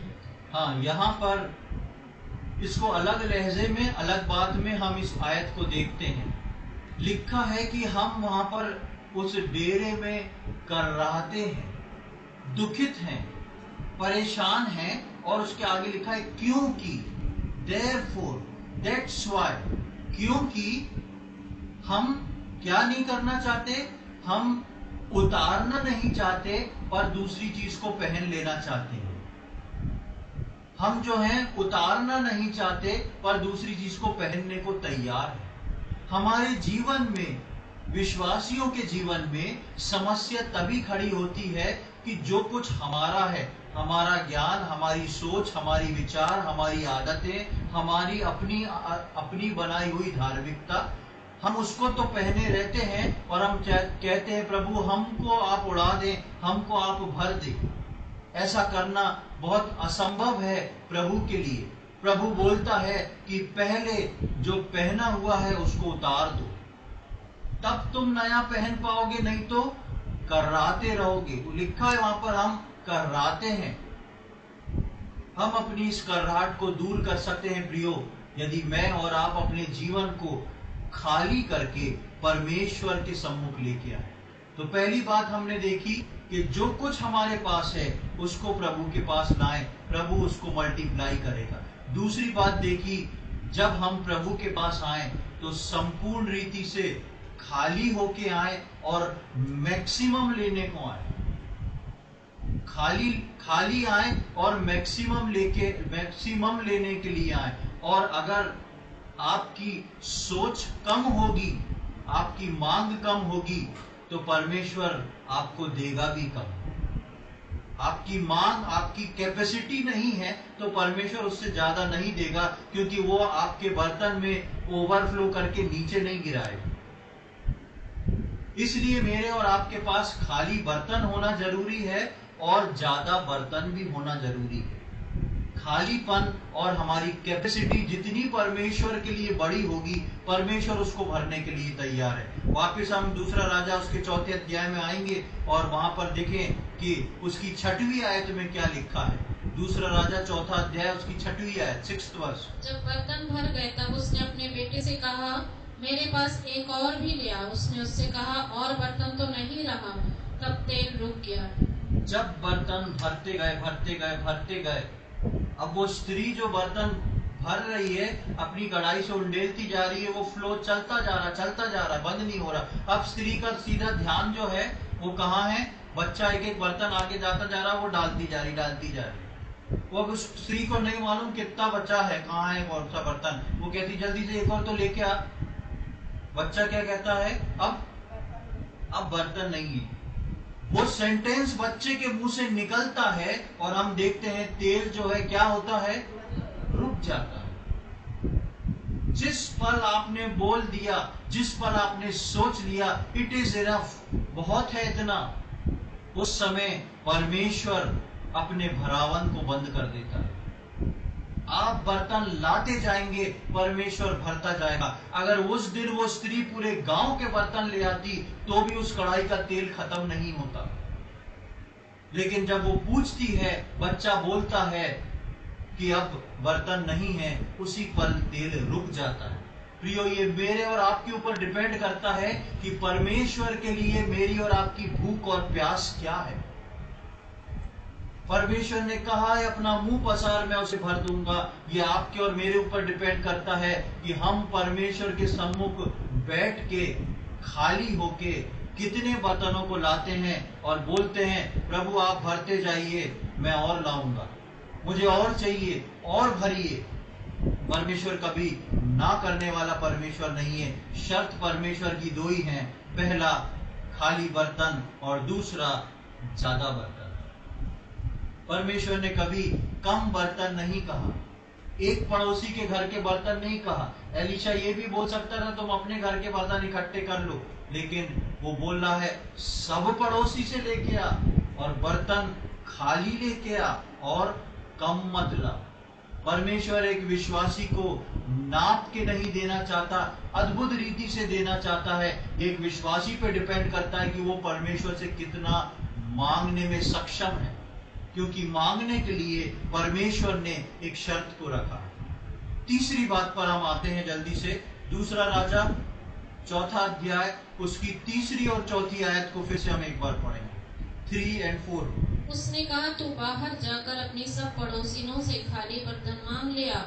हाँ, यहाँ पर इसको अलग लहजे में, अलग बात में हम इस आयत को देखते हैं। लिखा है कि हम वहां पर उस डेरे में कराहते हैं, दुखित हैं, परेशान हैं। और उसके आगे लिखा है क्योंकि, therefore, that's why, क्योंकि हम क्या नहीं करना चाहते? हम उतारना नहीं चाहते पर दूसरी चीज को पहन लेना चाहते हैं। हम जो हैं उतारना नहीं चाहते पर दूसरी चीज को पहनने को तैयार है। हमारे जीवन में, विश्वासियों के जीवन में समस्या तभी खड़ी होती है कि जो कुछ हमारा है, हमारा ज्ञान, हमारी सोच, हमारी विचार, हमारी आदतें, हमारी अपनी बनाई हुई धार्मिकता, हम उसको तो पहने रहते हैं और हम कहते हैं प्रभु हमको आप उड़ा दें, हमको आप भर दें। ऐसा करना बहुत असंभव है प्रभु के लिए। प्रभु बोलता है कि पहले जो पहना हुआ है उसको उतार दो, तब तुम नया पहन पाओगे, नहीं तो कर्राते रहोगे। लिखा है वहां पर हम कर्राते हैं। हम अपनी इस कर्राहट को दूर कर सकते हैं प्रियो, यदि मैं और आप अपने जीवन को खाली करके परमेश्वर के सम्मुख लेके आए। तो पहली बात हमने देखी कि जो कुछ हमारे पास है उसको प्रभु के पास लाएं, प्रभु उसको मल्टीप्लाई करेगा। दूसरी बात देखी, जब हम प्रभु के पास आए तो संपूर्ण रीति से खाली होके आए और मैक्सिमम लेने को आए। खाली आए और मैक्सिमम लेने के लिए आए। और अगर आपकी सोच कम होगी, आपकी मांग कम होगी, तो परमेश्वर आपको देगा भी कम। आपकी मांग, आपकी कैपेसिटी नहीं है तो परमेश्वर उससे ज्यादा नहीं देगा, क्योंकि वो आपके बर्तन में ओवरफ्लो करके नीचे नहीं गिराएगा। इसलिए मेरे और आपके पास खाली बर्तन होना जरूरी है और ज्यादा बर्तन भी होना जरूरी है। खालीपन और हमारी कैपेसिटी जितनी परमेश्वर के लिए बड़ी होगी, परमेश्वर उसको भरने के लिए तैयार है। वापस हम दूसरा राजा उसके 4थे अध्याय में आएंगे और वहां पर देखें कि उसकी 6वीं आयत में क्या लिखा है। दूसरा राजा 4था अध्याय उसकी 6वीं आयत 6th वर्स। जब बर्तन भर गए तब उसने अपने बेटे से कहा, मेरे पास एक और भी ले आ। उसने उससे कहा, और बर्तन तो नहीं रहा। तब तेल रुक गया। जब बर्तन भरते गए भरते गए भरते गए, अब वो स्त्री जो बर्तन भर रही है अपनी कढ़ाई से उंडेलती जा रही है, वो फ्लो चलता जा रहा है, बंद नहीं हो रहा। अब स्त्री का सीधा ध्यान जो है वो कहाँ है? बच्चा एक एक बर्तन आगे जाता जा रहा है, वो डालती जा रही। वो अब उस स्त्री को नहीं मालूम कितना बचा है, कहाँ है कौन सा बर्तन। वो कहती जल्दी से एक और तो लेके आ। बच्चा क्या कहता है? अब बर्तन नहीं है। वो सेंटेंस बच्चे के मुंह से निकलता है और हम देखते हैं तेल जो है क्या होता है? रुक जाता है। जिस पल आपने बोल दिया, जिस पल आपने सोच लिया इट इज इनफ, बहुत है इतना, उस समय परमेश्वर अपने भरावन को बंद कर देता है। आप बर्तन लाते जाएंगे, परमेश्वर भरता जाएगा। अगर उस दिन वो स्त्री पूरे गांव के बर्तन ले आती तो भी उस कढ़ाई का तेल खत्म नहीं होता। लेकिन जब वो पूछती है, बच्चा बोलता है कि अब बर्तन नहीं है, उसी पल तेल रुक जाता है। प्रियो, ये मेरे और आपके ऊपर डिपेंड करता है कि परमेश्वर के लिए मेरी और आपकी भूख और प्यास क्या है। परमेश्वर ने कहा है अपना मुंह पसार मैं उसे भर दूंगा। ये आपके और मेरे ऊपर डिपेंड करता है कि हम परमेश्वर के सम्मुख बैठ के खाली होके कितने बर्तनों को लाते हैं और बोलते हैं प्रभु आप भरते जाइए, मैं और लाऊंगा, मुझे और चाहिए, और भरिए। परमेश्वर कभी ना करने वाला परमेश्वर नहीं है। शर्त परमेश्वर की दो ही हैं, पहला खाली बर्तन और दूसरा ज्यादा बर्तन। परमेश्वर ने कभी कम बर्तन नहीं कहा, एक पड़ोसी के घर के बर्तन नहीं कहा। एलीशा ये भी बोल सकता था तुम अपने घर के बर्तन इकट्ठे कर लो, लेकिन वो बोल रहा है सब पड़ोसी से लेके आ और बर्तन खाली लेके आ और कम मत ला। परमेश्वर एक विश्वासी को नाप के नहीं देना चाहता, अद्भुत रीति से देना चाहता है। एक विश्वासी पे डिपेंड करता है कि वो परमेश्वर से कितना मांगने में सक्षम है, क्योंकि मांगने के लिए परमेश्वर ने एक शर्त को रखा। तीसरी बात पर हम आते हैं जल्दी से। दूसरा राजा 4था अध्याय उसकी 3री और 4थी आयत को फिर से हम एक बार पढ़ेंगे, 3 और 4। उसने कहा तू बाहर जाकर अपनी सब पड़ोसियों से खाली बर्तन मांग ले आ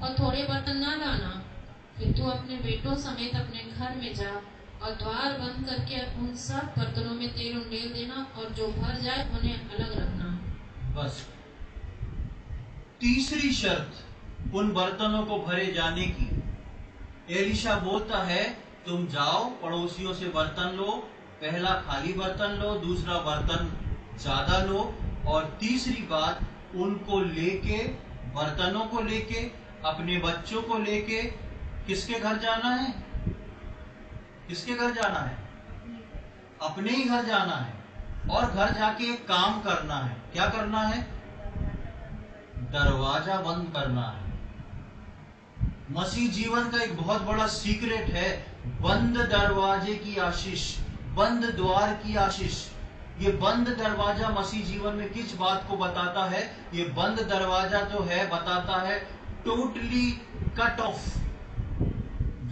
और थोड़े बर्तन ना लाना। फिर तू अपने बेटों समेत अपने घर में जा और द्वार बंद करके उन सब बर्तनों में तेल उंडेल देना और जो भर जाए उन्हें अलग रखना। बस तीसरी शर्त उन बर्तनों को भरे जाने की। एलीशा बोलता है तुम जाओ पड़ोसियों से बर्तन लो, पहला खाली बर्तन लो, दूसरा बर्तन ज्यादा लो, और तीसरी बात उनको लेके, बर्तनों को लेके, अपने बच्चों को लेके किसके घर जाना है? किसके घर जाना है? अपने ही घर जाना है और घर जाके एक काम करना है। क्या करना है? दरवाजा बंद करना है। मसीह जीवन का एक बहुत बड़ा सीक्रेट है, बंद दरवाजे की आशीष, बंद द्वार की आशीष। ये बंद दरवाजा मसीह जीवन में किस बात को बताता है? ये बंद दरवाजा तो है, बताता है totally cut off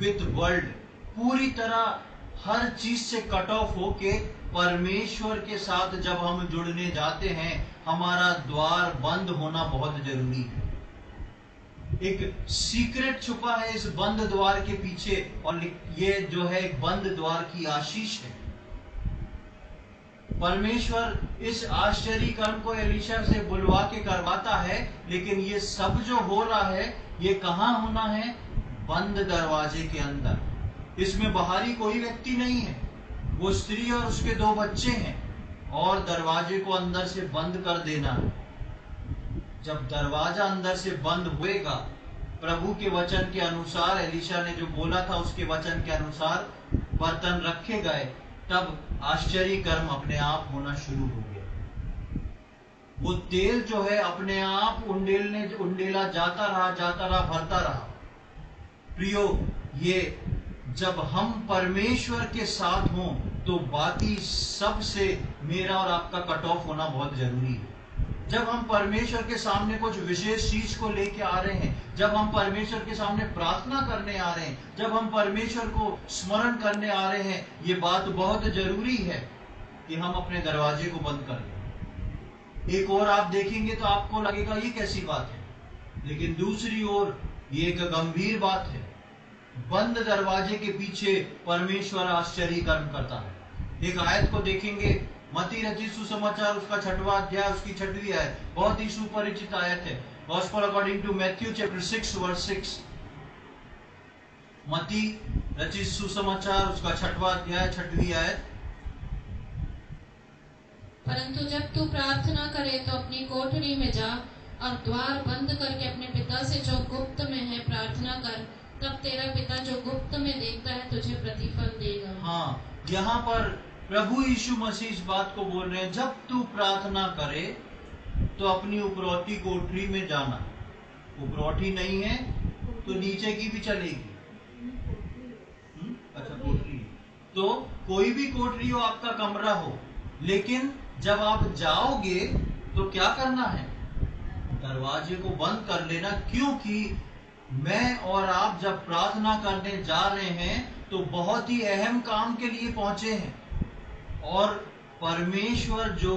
with world, पूरी तरह हर चीज से कट ऑफ होके परमेश्वर के साथ जब हम जुड़ने जाते हैं, हमारा द्वार बंद होना बहुत जरूरी है। एक सीक्रेट छुपा है इस बंद द्वार के पीछे, और ये जो है एक बंद द्वार की आशीष है। परमेश्वर इस आश्चर्य कर्म को एलीशा से बुलवा के करवाता है, लेकिन ये सब जो हो रहा है ये कहां होना है? बंद दरवाजे के अंदर। इसमें बाहरी कोई व्यक्ति नहीं है, वो स्त्री और उसके 2 बच्चे हैं, और दरवाजे को अंदर से बंद कर देना है। जब दरवाजा अंदर से बंद होएगा, प्रभु के वचन के अनुसार, एलीशा ने जो बोला था उसके वचन के अनुसार बर्तन रखे गए, तब आश्चर्य कर्म अपने आप होना शुरू हो गया। वो तेल जो है अपने आप उंडेला जाता रहा, भरता रहा। प्रियो, ये जब हम परमेश्वर के साथ हों तो बाकी सब से मेरा और आपका कट ऑफ होना बहुत जरूरी है। जब हम परमेश्वर के सामने कुछ विशेष चीज को लेके आ रहे हैं, जब हम परमेश्वर के सामने प्रार्थना करने आ रहे हैं, जब हम परमेश्वर को स्मरण करने आ रहे हैं, ये बात बहुत जरूरी है कि हम अपने दरवाजे को बंद कर दें। एक और आप देखेंगे तो आपको लगेगा ये कैसी बात है, लेकिन दूसरी ओर ये एक गंभीर बात है। बंद दरवाजे के पीछे परमेश्वर आश्चर्य कर्म करता है। एक आयत को देखेंगे, मत्ती रचित सुसमाचार उसका 6वां अध्याय उसकी 6वीं आयत, बहुत ही सुपरिचित आयत है। Gospel according to Matthew chapter 6 verse 6। मत्ती रचित सुसमाचार उसका 6वां अध्याय 6वीं आयत। परंतु जब तू प्रार्थना करे तो अपनी कोठरी में जा और द्वार बंद करके अपने पिता से जो गुप्त में है प्रार्थना कर, तब तेरा पिता जो गुप्त में देखता है तुझे प्रतिफल देगा। हाँ, यहाँ पर प्रभु यीशु मसीह इस बात को बोल रहे हैं, जब तू प्रार्थना करे तो अपनी उपरौठी कोठरी में जाना। उपरौठी नहीं है तो नीचे की भी चलेगी। अच्छा, कोठरी तो कोई भी कोठरी हो, आपका कमरा हो, लेकिन जब आप जाओगे तो क्या करना है? दरवाजे को बंद कर लेना, क्योंकि मैं और आप जब प्रार्थना करने जा रहे हैं तो बहुत ही अहम काम के लिए पहुंचे हैं, और परमेश्वर जो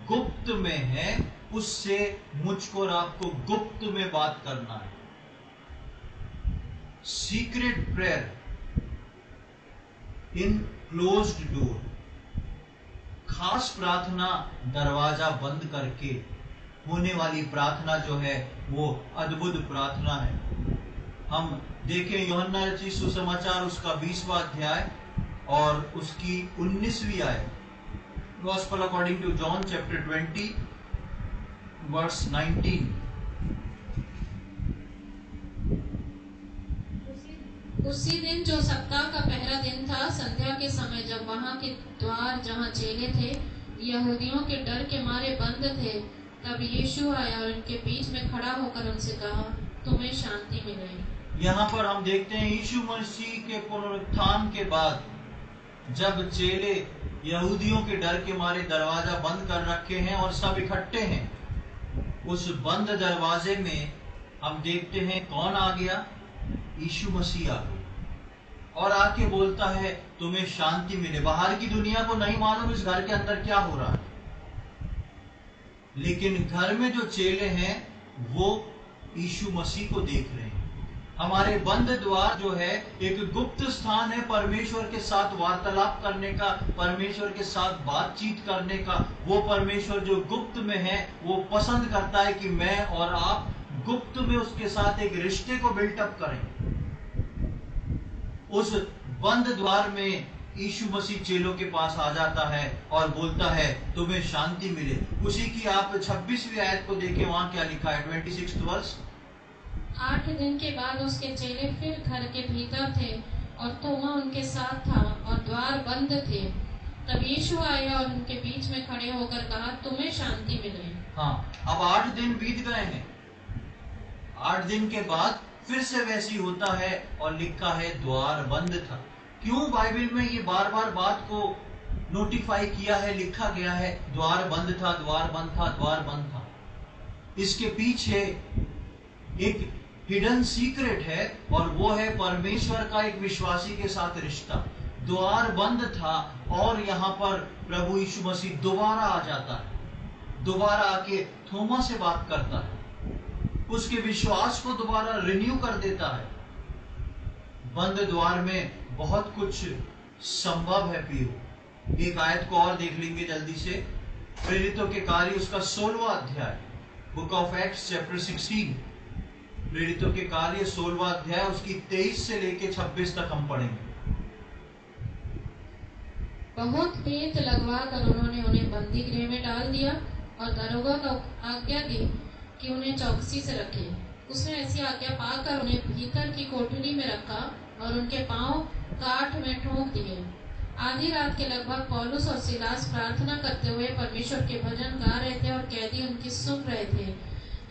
गुप्त में है उससे मुझको और आपको गुप्त में बात करना है। सीक्रेट प्रेयर इन क्लोज्ड डोर। खास प्रार्थना दरवाजा बंद करके होने वाली प्रार्थना जो है वो अद्भुत प्रार्थना है। हम देखें यूहन्ना रचित सुसमाचार उसका 20वां अध्याय और उसकी 19वीं आयत। Gospel according to John chapter 20 verse 19। उसी दिन जो सप्ताह का पहला दिन था, संध्या के समय, जब वहां के द्वार जहां चेले थे यहूदियों के डर के मारे बंद थे, तब यीशु आया और उनके बीच में खड़ा होकर उनसे कहा, तुम्हें शांति मिले। यहाँ पर हम देखते हैं यीशु मसीह के पुनरुत्थान के बाद जब चेले यहूदियों के डर के मारे दरवाजा बंद कर रखे हैं और सब इकट्ठे हैं, उस बंद दरवाजे में हम देखते हैं कौन आ गया? यीशु मसीह आ गया और आके बोलता है तुम्हें शांति मिले। बाहर की दुनिया को नहीं मालूम इस घर के अंदर क्या हो रहा है, लेकिन घर में जो चेले हैं वो यीशु मसीह को देख रहे हैं। हमारे बंद द्वार जो है एक गुप्त स्थान है परमेश्वर के साथ वार्तालाप करने का, परमेश्वर के साथ बातचीत करने का। वो परमेश्वर जो गुप्त में है वो पसंद करता है कि मैं और आप गुप्त में उसके साथ एक रिश्ते को बिल्टअप करें। उस बंद द्वार में यीशु मसीह चेलों के पास आ जाता है और बोलता है तुम्हें शांति मिले। उसी की आप 26वीं आयत को देखें, वहां क्या लिखा है? 26 वर्ष। 8 दिन के बाद उसके चेले फिर घर के भीतर थे और थोमा उनके साथ था और द्वार बंद थे। तब यीशु आया और उनके बीच में खड़े होकर कहा, तुम्हें शांति मिले। हाँ, अब 8 दिन बीत गए हैं। 8 दिन के बाद फिर से वैसी होता है और लिखा है द्वार बंद था। क्यों बाइबल में ये बार बार बात को नोटिफाई किया है, लिखा गया है द्वार बंद था, द्वार बंद था, द्वार बंद था? इसके पीछे एक हिडन सीक्रेट है और वो है परमेश्वर का एक विश्वासी के साथ रिश्ता। द्वार बंद था और यहाँ पर प्रभु यीशु मसीह दोबारा आ जाता है, दोबारा आके थोमा से बात करता है, उसके विश्वास को दोबारा रिन्यू कर देता है। बंद द्वार में बहुत कुछ संभव है प्रियो। एक आयत को और देख लेंगे जल्दी से, प्रेरितों के कार्य उसका 16वां अध्याय, बुक ऑफ एक्ट्स चैप्टर 16। प्रेरितों के कार्य 16वां अध्याय उसकी 23 से लेके 26 तक हम पढ़ेंगे। बहुत भेद लगवा कर उन्होंने उन्हें बंदी गृह में डाल दिया और दरोगा को आज्ञा दी कि उन्हें चौकसी से रखे। उसने ऐसी आज्ञा पाकर उन्हें भीतर की कोठरी में रखा और उनके पांव काठ में ठोंक दिए। आधी रात के लगभग पौलुस और सिलास प्रार्थना करते हुए परमेश्वर के भजन गा रहे थे और कैदी उनकी सुन रहे थे।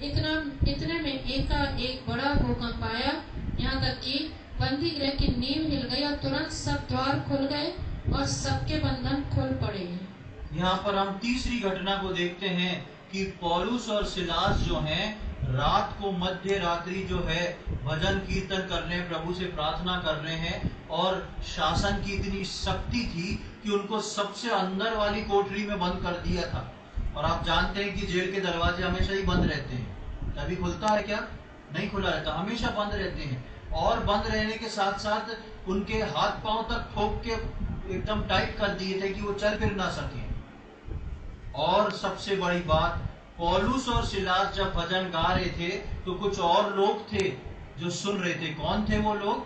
इतने में एक बड़ा भूकंप आया, यहाँ तक कि बंदी गृह की नींव हिल गई और तुरंत सब द्वार खुल गए और सबके बंधन खुल पड़े। यहाँ पर हम तीसरी घटना को देखते हैं कि पौलुस और सिलास जो हैं रात को मध्य रात्रि जो है भजन कीर्तन कर रहे हैं, प्रभु से प्रार्थना कर रहे हैं, और शासन की इतनी शक्ति थी कि उनको सबसे अंदर वाली कोठरी में बंद कर दिया था। और आप जानते हैं कि जेल के दरवाजे हमेशा ही बंद रहते हैं, कभी खुलता है क्या? नहीं खुला रहता, हमेशा बंद रहते हैं। और बंद रहने के साथ साथ उनके हाथ पांव तक ठोक के एकदम टाइट कर दिए थे कि वो चल फिर ना सके। और सबसे बड़ी बात, पौलुस और सिलास जब भजन गा रहे थे तो कुछ और लोग थे जो सुन रहे थे। कौन थे वो लोग?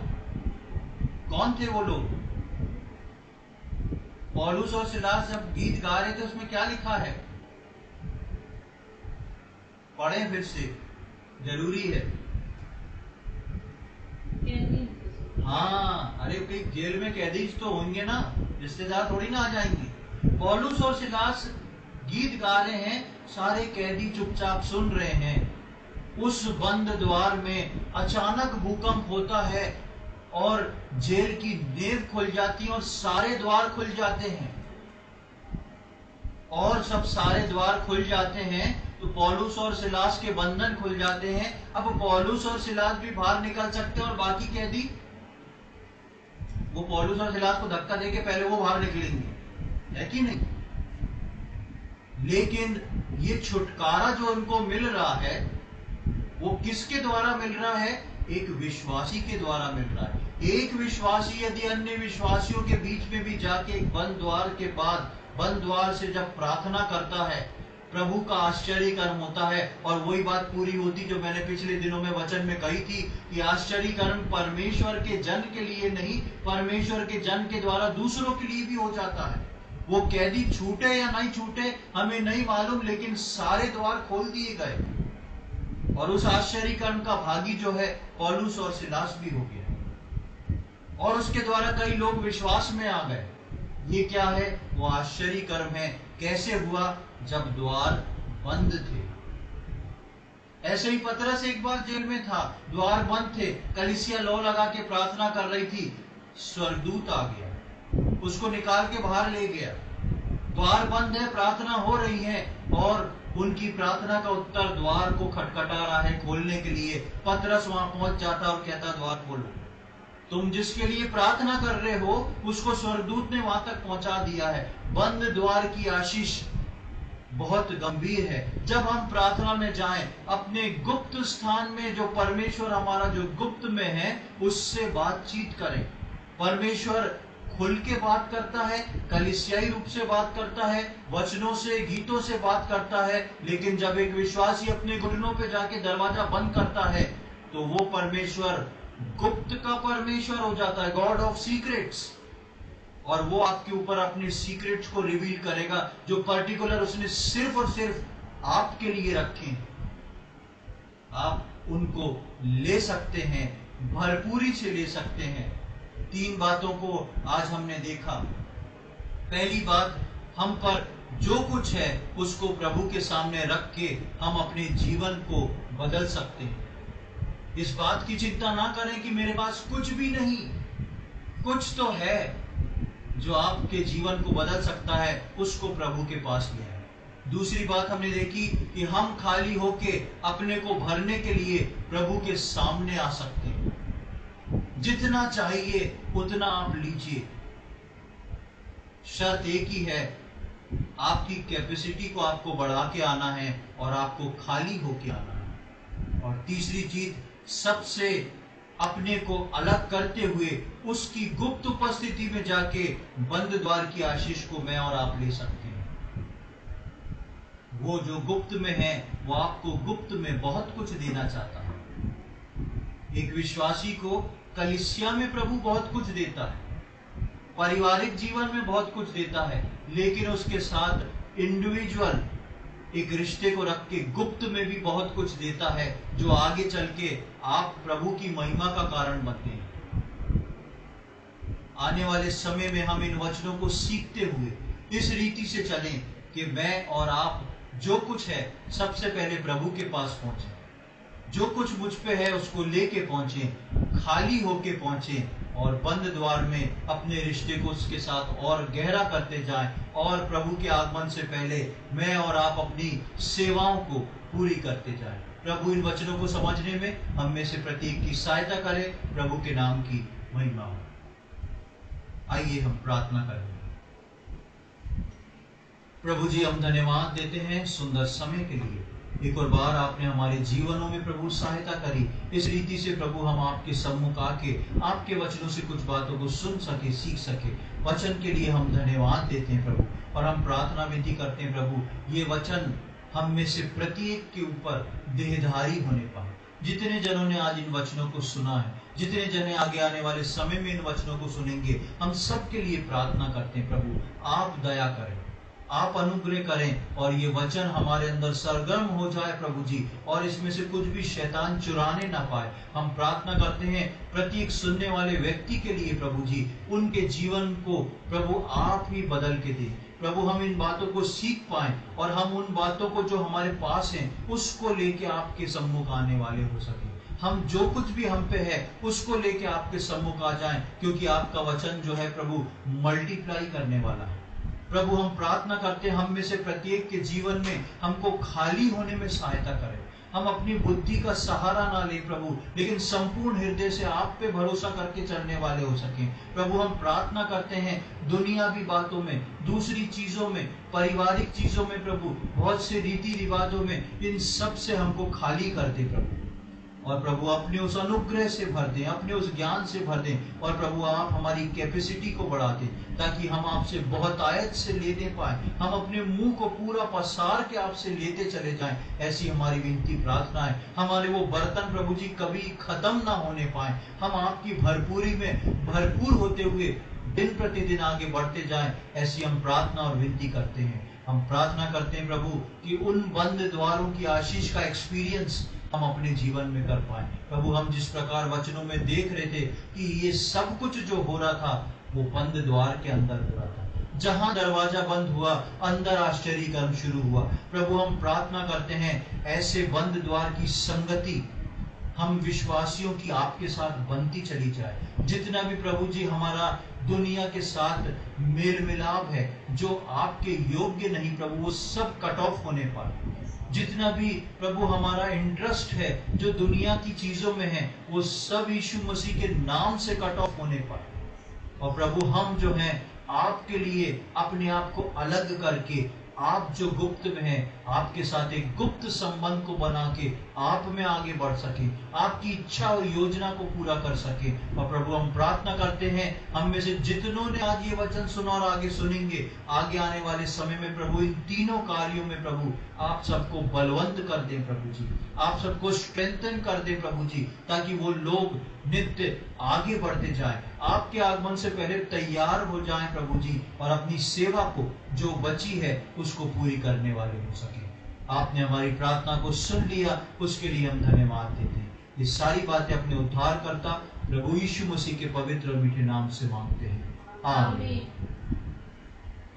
कौन थे वो लोग? पौलुस और सिलास जब गीत गा रहे थे उसमें क्या लिखा है? पढ़ें फिर से, जरूरी है। हाँ, अरे कोई जेल में कैदी तो होंगे ना, रिश्तेदार थोड़ी ना आ जाएंगे। पौलुस और सिलास गीत गा रहे हैं, सारे कैदी चुपचाप सुन रहे हैं। उस बंद द्वार में अचानक भूकंप होता है और जेल की नींव खुल जाती है और सारे द्वार खुल जाते हैं। और सब सारे द्वार खुल जाते हैं तो पौलुस और सिलास के बंधन खुल जाते हैं। अब पौलुस और सिलास भी बाहर निकल सकते हैं और बाकी कैदी, वो पौलुस और सिलास को धक्का देके पहले वो बाहर निकलेंगे, है कि नहीं? लेकिन ये छुटकारा जो उनको मिल रहा है वो किसके द्वारा मिल रहा है? एक विश्वासी के द्वारा मिल रहा है। एक विश्वासी यदि अन्य विश्वासियों के बीच में भी जाके एक बंद द्वार के बाद, बंद द्वार से जब प्रार्थना करता है, प्रभु का आश्चर्य कर्म होता है। और वही बात पूरी होती जो मैंने पिछले दिनों में वचन में कही थी कि आश्चर्य कर्म परमेश्वर के जन के लिए नहीं, परमेश्वर के जन के द्वारा दूसरों के लिए भी हो जाता है। वो कैदी छूटे या नहीं छूटे हमें नहीं मालूम, लेकिन सारे द्वार खोल दिए गए और उस आश्चर्य कर्म का भागी जो है पौलुस और सिलास भी हो गया और उसके द्वारा कई लोग विश्वास में आ गए। ये क्या है? वो आश्चर्य कर्म है। कैसे हुआ? जब द्वार बंद थे। ऐसे ही पतरस एक बार जेल में था, द्वार बंद थे, कलीसिया लौ लगा के प्रार्थना कर रही थी, स्वर्गदूत आ गया, उसको निकाल के बाहर ले गया। द्वार बंद है, प्रार्थना हो रही है और उनकी प्रार्थना का उत्तर द्वार को खटखटा रहा है खोलने के लिए। पतरस वहां पहुंच जाता और कहता द्वार खोलो। तुम जिसके लिए प्रार्थना कर रहे हो उसको स्वर्गदूत ने वहां तक पहुंचा दिया है। बंद द्वार की आशीष बहुत गंभीर है। जब हम प्रार्थना में जाएं, अपने गुप्त स्थान में जो परमेश्वर हमारा जो गुप्त में है उससे बातचीत करें। परमेश्वर खुल के बात करता है, कलीसियाई रूप से बात करता है, वचनों से, गीतों से बात करता है। लेकिन जब एक विश्वासी अपने घुटनों पे जाके दरवाजा बंद करता है तो वो परमेश्वर गुप्त का परमेश्वर हो जाता है, गॉड ऑफ सीक्रेट्स। और वो आपके ऊपर अपने सीक्रेट्स को रिवील करेगा जो पर्टिकुलर उसने सिर्फ और सिर्फ आपके लिए रखे हैं। आप उनको ले सकते हैं, भरपूरी से ले सकते हैं। 3 बातों को आज हमने देखा। पहली बात, हम पर जो कुछ है उसको प्रभु के सामने रख के हम अपने जीवन को बदल सकते हैं। इस बात की चिंता ना करें कि मेरे पास कुछ भी नहीं, कुछ तो है जो आपके जीवन को बदल सकता है, उसको प्रभु के पास ले आए। दूसरी बात हमने देखी कि हम खाली होके अपने को भरने के लिए प्रभु के सामने आ सकते हैं। जितना चाहिए उतना आप लीजिए, शर्त एक ही है, आपकी कैपेसिटी को आपको बढ़ा के आना है और आपको खाली होके आना है। और तीसरी चीज, सबसे अपने को अलग करते हुए उसकी गुप्त उपस्थिति में जाके बंद द्वार की आशीष को मैं और आप ले सकते हैं। वो जो गुप्त में है वो आपको गुप्त में बहुत कुछ देना चाहता है। एक विश्वासी को कलीसिया में प्रभु बहुत कुछ देता है, पारिवारिक जीवन में बहुत कुछ देता है, लेकिन उसके साथ इंडिविजुअल एक रिश्ते को रख के गुप्त में भी बहुत कुछ देता है जो आगे चल के आप प्रभु की महिमा का कारण बनते हैं। आने वाले समय में हम इन वचनों को सीखते हुए इस रीति से चलें कि मैं और आप जो कुछ है सबसे पहले प्रभु के पास पहुंचे, जो कुछ मुझ पे है उसको लेके पहुंचे, खाली होके पहुंचे और बंद द्वार में अपने रिश्ते को उसके साथ और गहरा करते जाएं और प्रभु के आगमन से पहले मैं और आप अपनी सेवाओं को पूरी करते जाएं। प्रभु इन वचनों को समझने में हम में से प्रत्येक की सहायता करे। प्रभु के नाम की महिमा हो। आइए हम प्रार्थना करें। प्रभु जी, हम धन्यवाद देते हैं सुंदर समय के लिए। एक और बार आपने हमारे जीवनों में प्रभु सहायता करी, इस रीति से प्रभु हम आपके सम्मुख आके आपके वचनों से कुछ बातों को सुन सके, सीख सके। वचन के लिए हम धन्यवाद देते हैं प्रभु, और हम प्रार्थना विनती करते हैं प्रभु, ये वचन हम में से प्रत्येक के ऊपर देहधारी होने पाए। जितने जनों ने आज इन वचनों को सुना है, जितने जने आगे आने वाले समय में इन वचनों को सुनेंगे, हम सब के लिए प्रार्थना करते हैं प्रभु, आप दया करें, आप अनुग्रह करें और ये वचन हमारे अंदर सरगर्म हो जाए प्रभु जी, और इसमें से कुछ भी शैतान चुराने ना पाए। हम प्रार्थना करते हैं प्रत्येक सुनने वाले व्यक्ति के लिए प्रभु जी, उनके जीवन को प्रभु आप ही बदल के दें प्रभु। हम इन बातों को सीख पाएं और हम उन बातों को जो हमारे पास हैं उसको लेके आपके सम्मुख आने वाले हो सके। हम जो कुछ भी हम पे है उसको लेके आपके सम्मुख आ जाएं, क्योंकि आपका वचन जो है प्रभु मल्टीप्लाई करने वाला है। प्रभु हम प्रार्थना करते हैं हम में से प्रत्येक के जीवन में हमको खाली होने में सहायता करें। हम अपनी बुद्धि का सहारा ना ले प्रभु, लेकिन संपूर्ण हृदय से आप पे भरोसा करके चलने वाले हो सके। प्रभु हम प्रार्थना करते हैं दुनियावी बातों में, दूसरी चीजों में, पारिवारिक चीजों में प्रभु, बहुत से रीति रिवाजों में, इन सब से हमको खाली कर दे प्रभु। और प्रभु अपने उस अनुग्रह से भर दें, अपने उस ज्ञान से भर दें, और प्रभु आप हमारी कैपेसिटी को बढ़ा दें, ताकि हम आपसे बहुत आयत से लेने पाए, हम अपने मुंह को पूरा पसार के आपसे लेते चले जाएं। ऐसी हमारी विनती प्रार्थना है। हमारे वो बर्तन प्रभु जी कभी खत्म ना होने पाए, हम आपकी भरपूरी में भरपूर होते हुए दिन प्रतिदिन आगे बढ़ते जाएं। ऐसी हम प्रार्थना और विनती करते हैं। हम प्रार्थना करते हैं प्रभु कि उन बंद द्वारों की आशीष का एक्सपीरियंस हम अपने जीवन में कर पाए। प्रभु हम जिस प्रकार वचनों में देख रहे थे कि ये सब कुछ जो हो रहा था वो बंद द्वार के अंदर हो रहा था। जहां दरवाजा बंद हुआ अंदर आश्चर्य कर्म शुरू हुआ। प्रभु हम प्रार्थना करते हैं ऐसे बंद द्वार की संगति हम विश्वासियों की आपके साथ बनती चली जाए। जितना भी प्रभु जी हमारा दुनिया के साथ मेल मिलाप है जो आपके योग्य नहीं प्रभु, वो सब कट ऑफ होने पाए। जितना भी प्रभु हमारा इंटरेस्ट है जो दुनिया की चीजों में है, वो सब यीशु मसीह के नाम से कट ऑफ होने पाए। और प्रभु हम जो हैं आपके लिए अपने आप को अलग करके, आप जो गुप्त में हैं आपके साथ एक गुप्त संबंध को बना के आप में आगे बढ़ सके, आपकी इच्छा और योजना को पूरा कर सके। और प्रभु हम प्रार्थना करते हैं हम में से जितनों ने आज ये वचन सुना और आगे सुनेंगे, आगे आने वाले समय में प्रभु इन तीनों कार्यों में प्रभु आप सबको बलवंत कर दें प्रभु जी, आप सबको स्ट्रेंथन कर दें प्रभु जी, ताकि वो लोग नित्य आगे बढ़ते जाएं, आपके आगमन से पहले तैयार हो जाएं प्रभु जी, और अपनी सेवा को जो बची है उसको पूरी करने वाले हो सके। आपने हमारी प्रार्थना को सुन लिया, उसके लिए हम धन्यवाद देते हैं। ये सारी बातें अपने उद्धारकर्ता प्रभु यीशु मसीह के पवित्र और मीठे नाम से मांगते हैं, आमीन।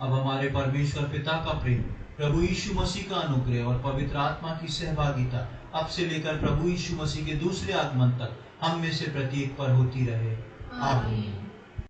अब हमारे परमेश्वर पिता का प्रेम, प्रभु यीशु मसीह का अनुग्रह और पवित्र आत्मा की सहभागिता अब से लेकर प्रभु यीशु मसीह के दूसरे आगमन तक हम में से प्रत्येक पर होती रहे, आमीन।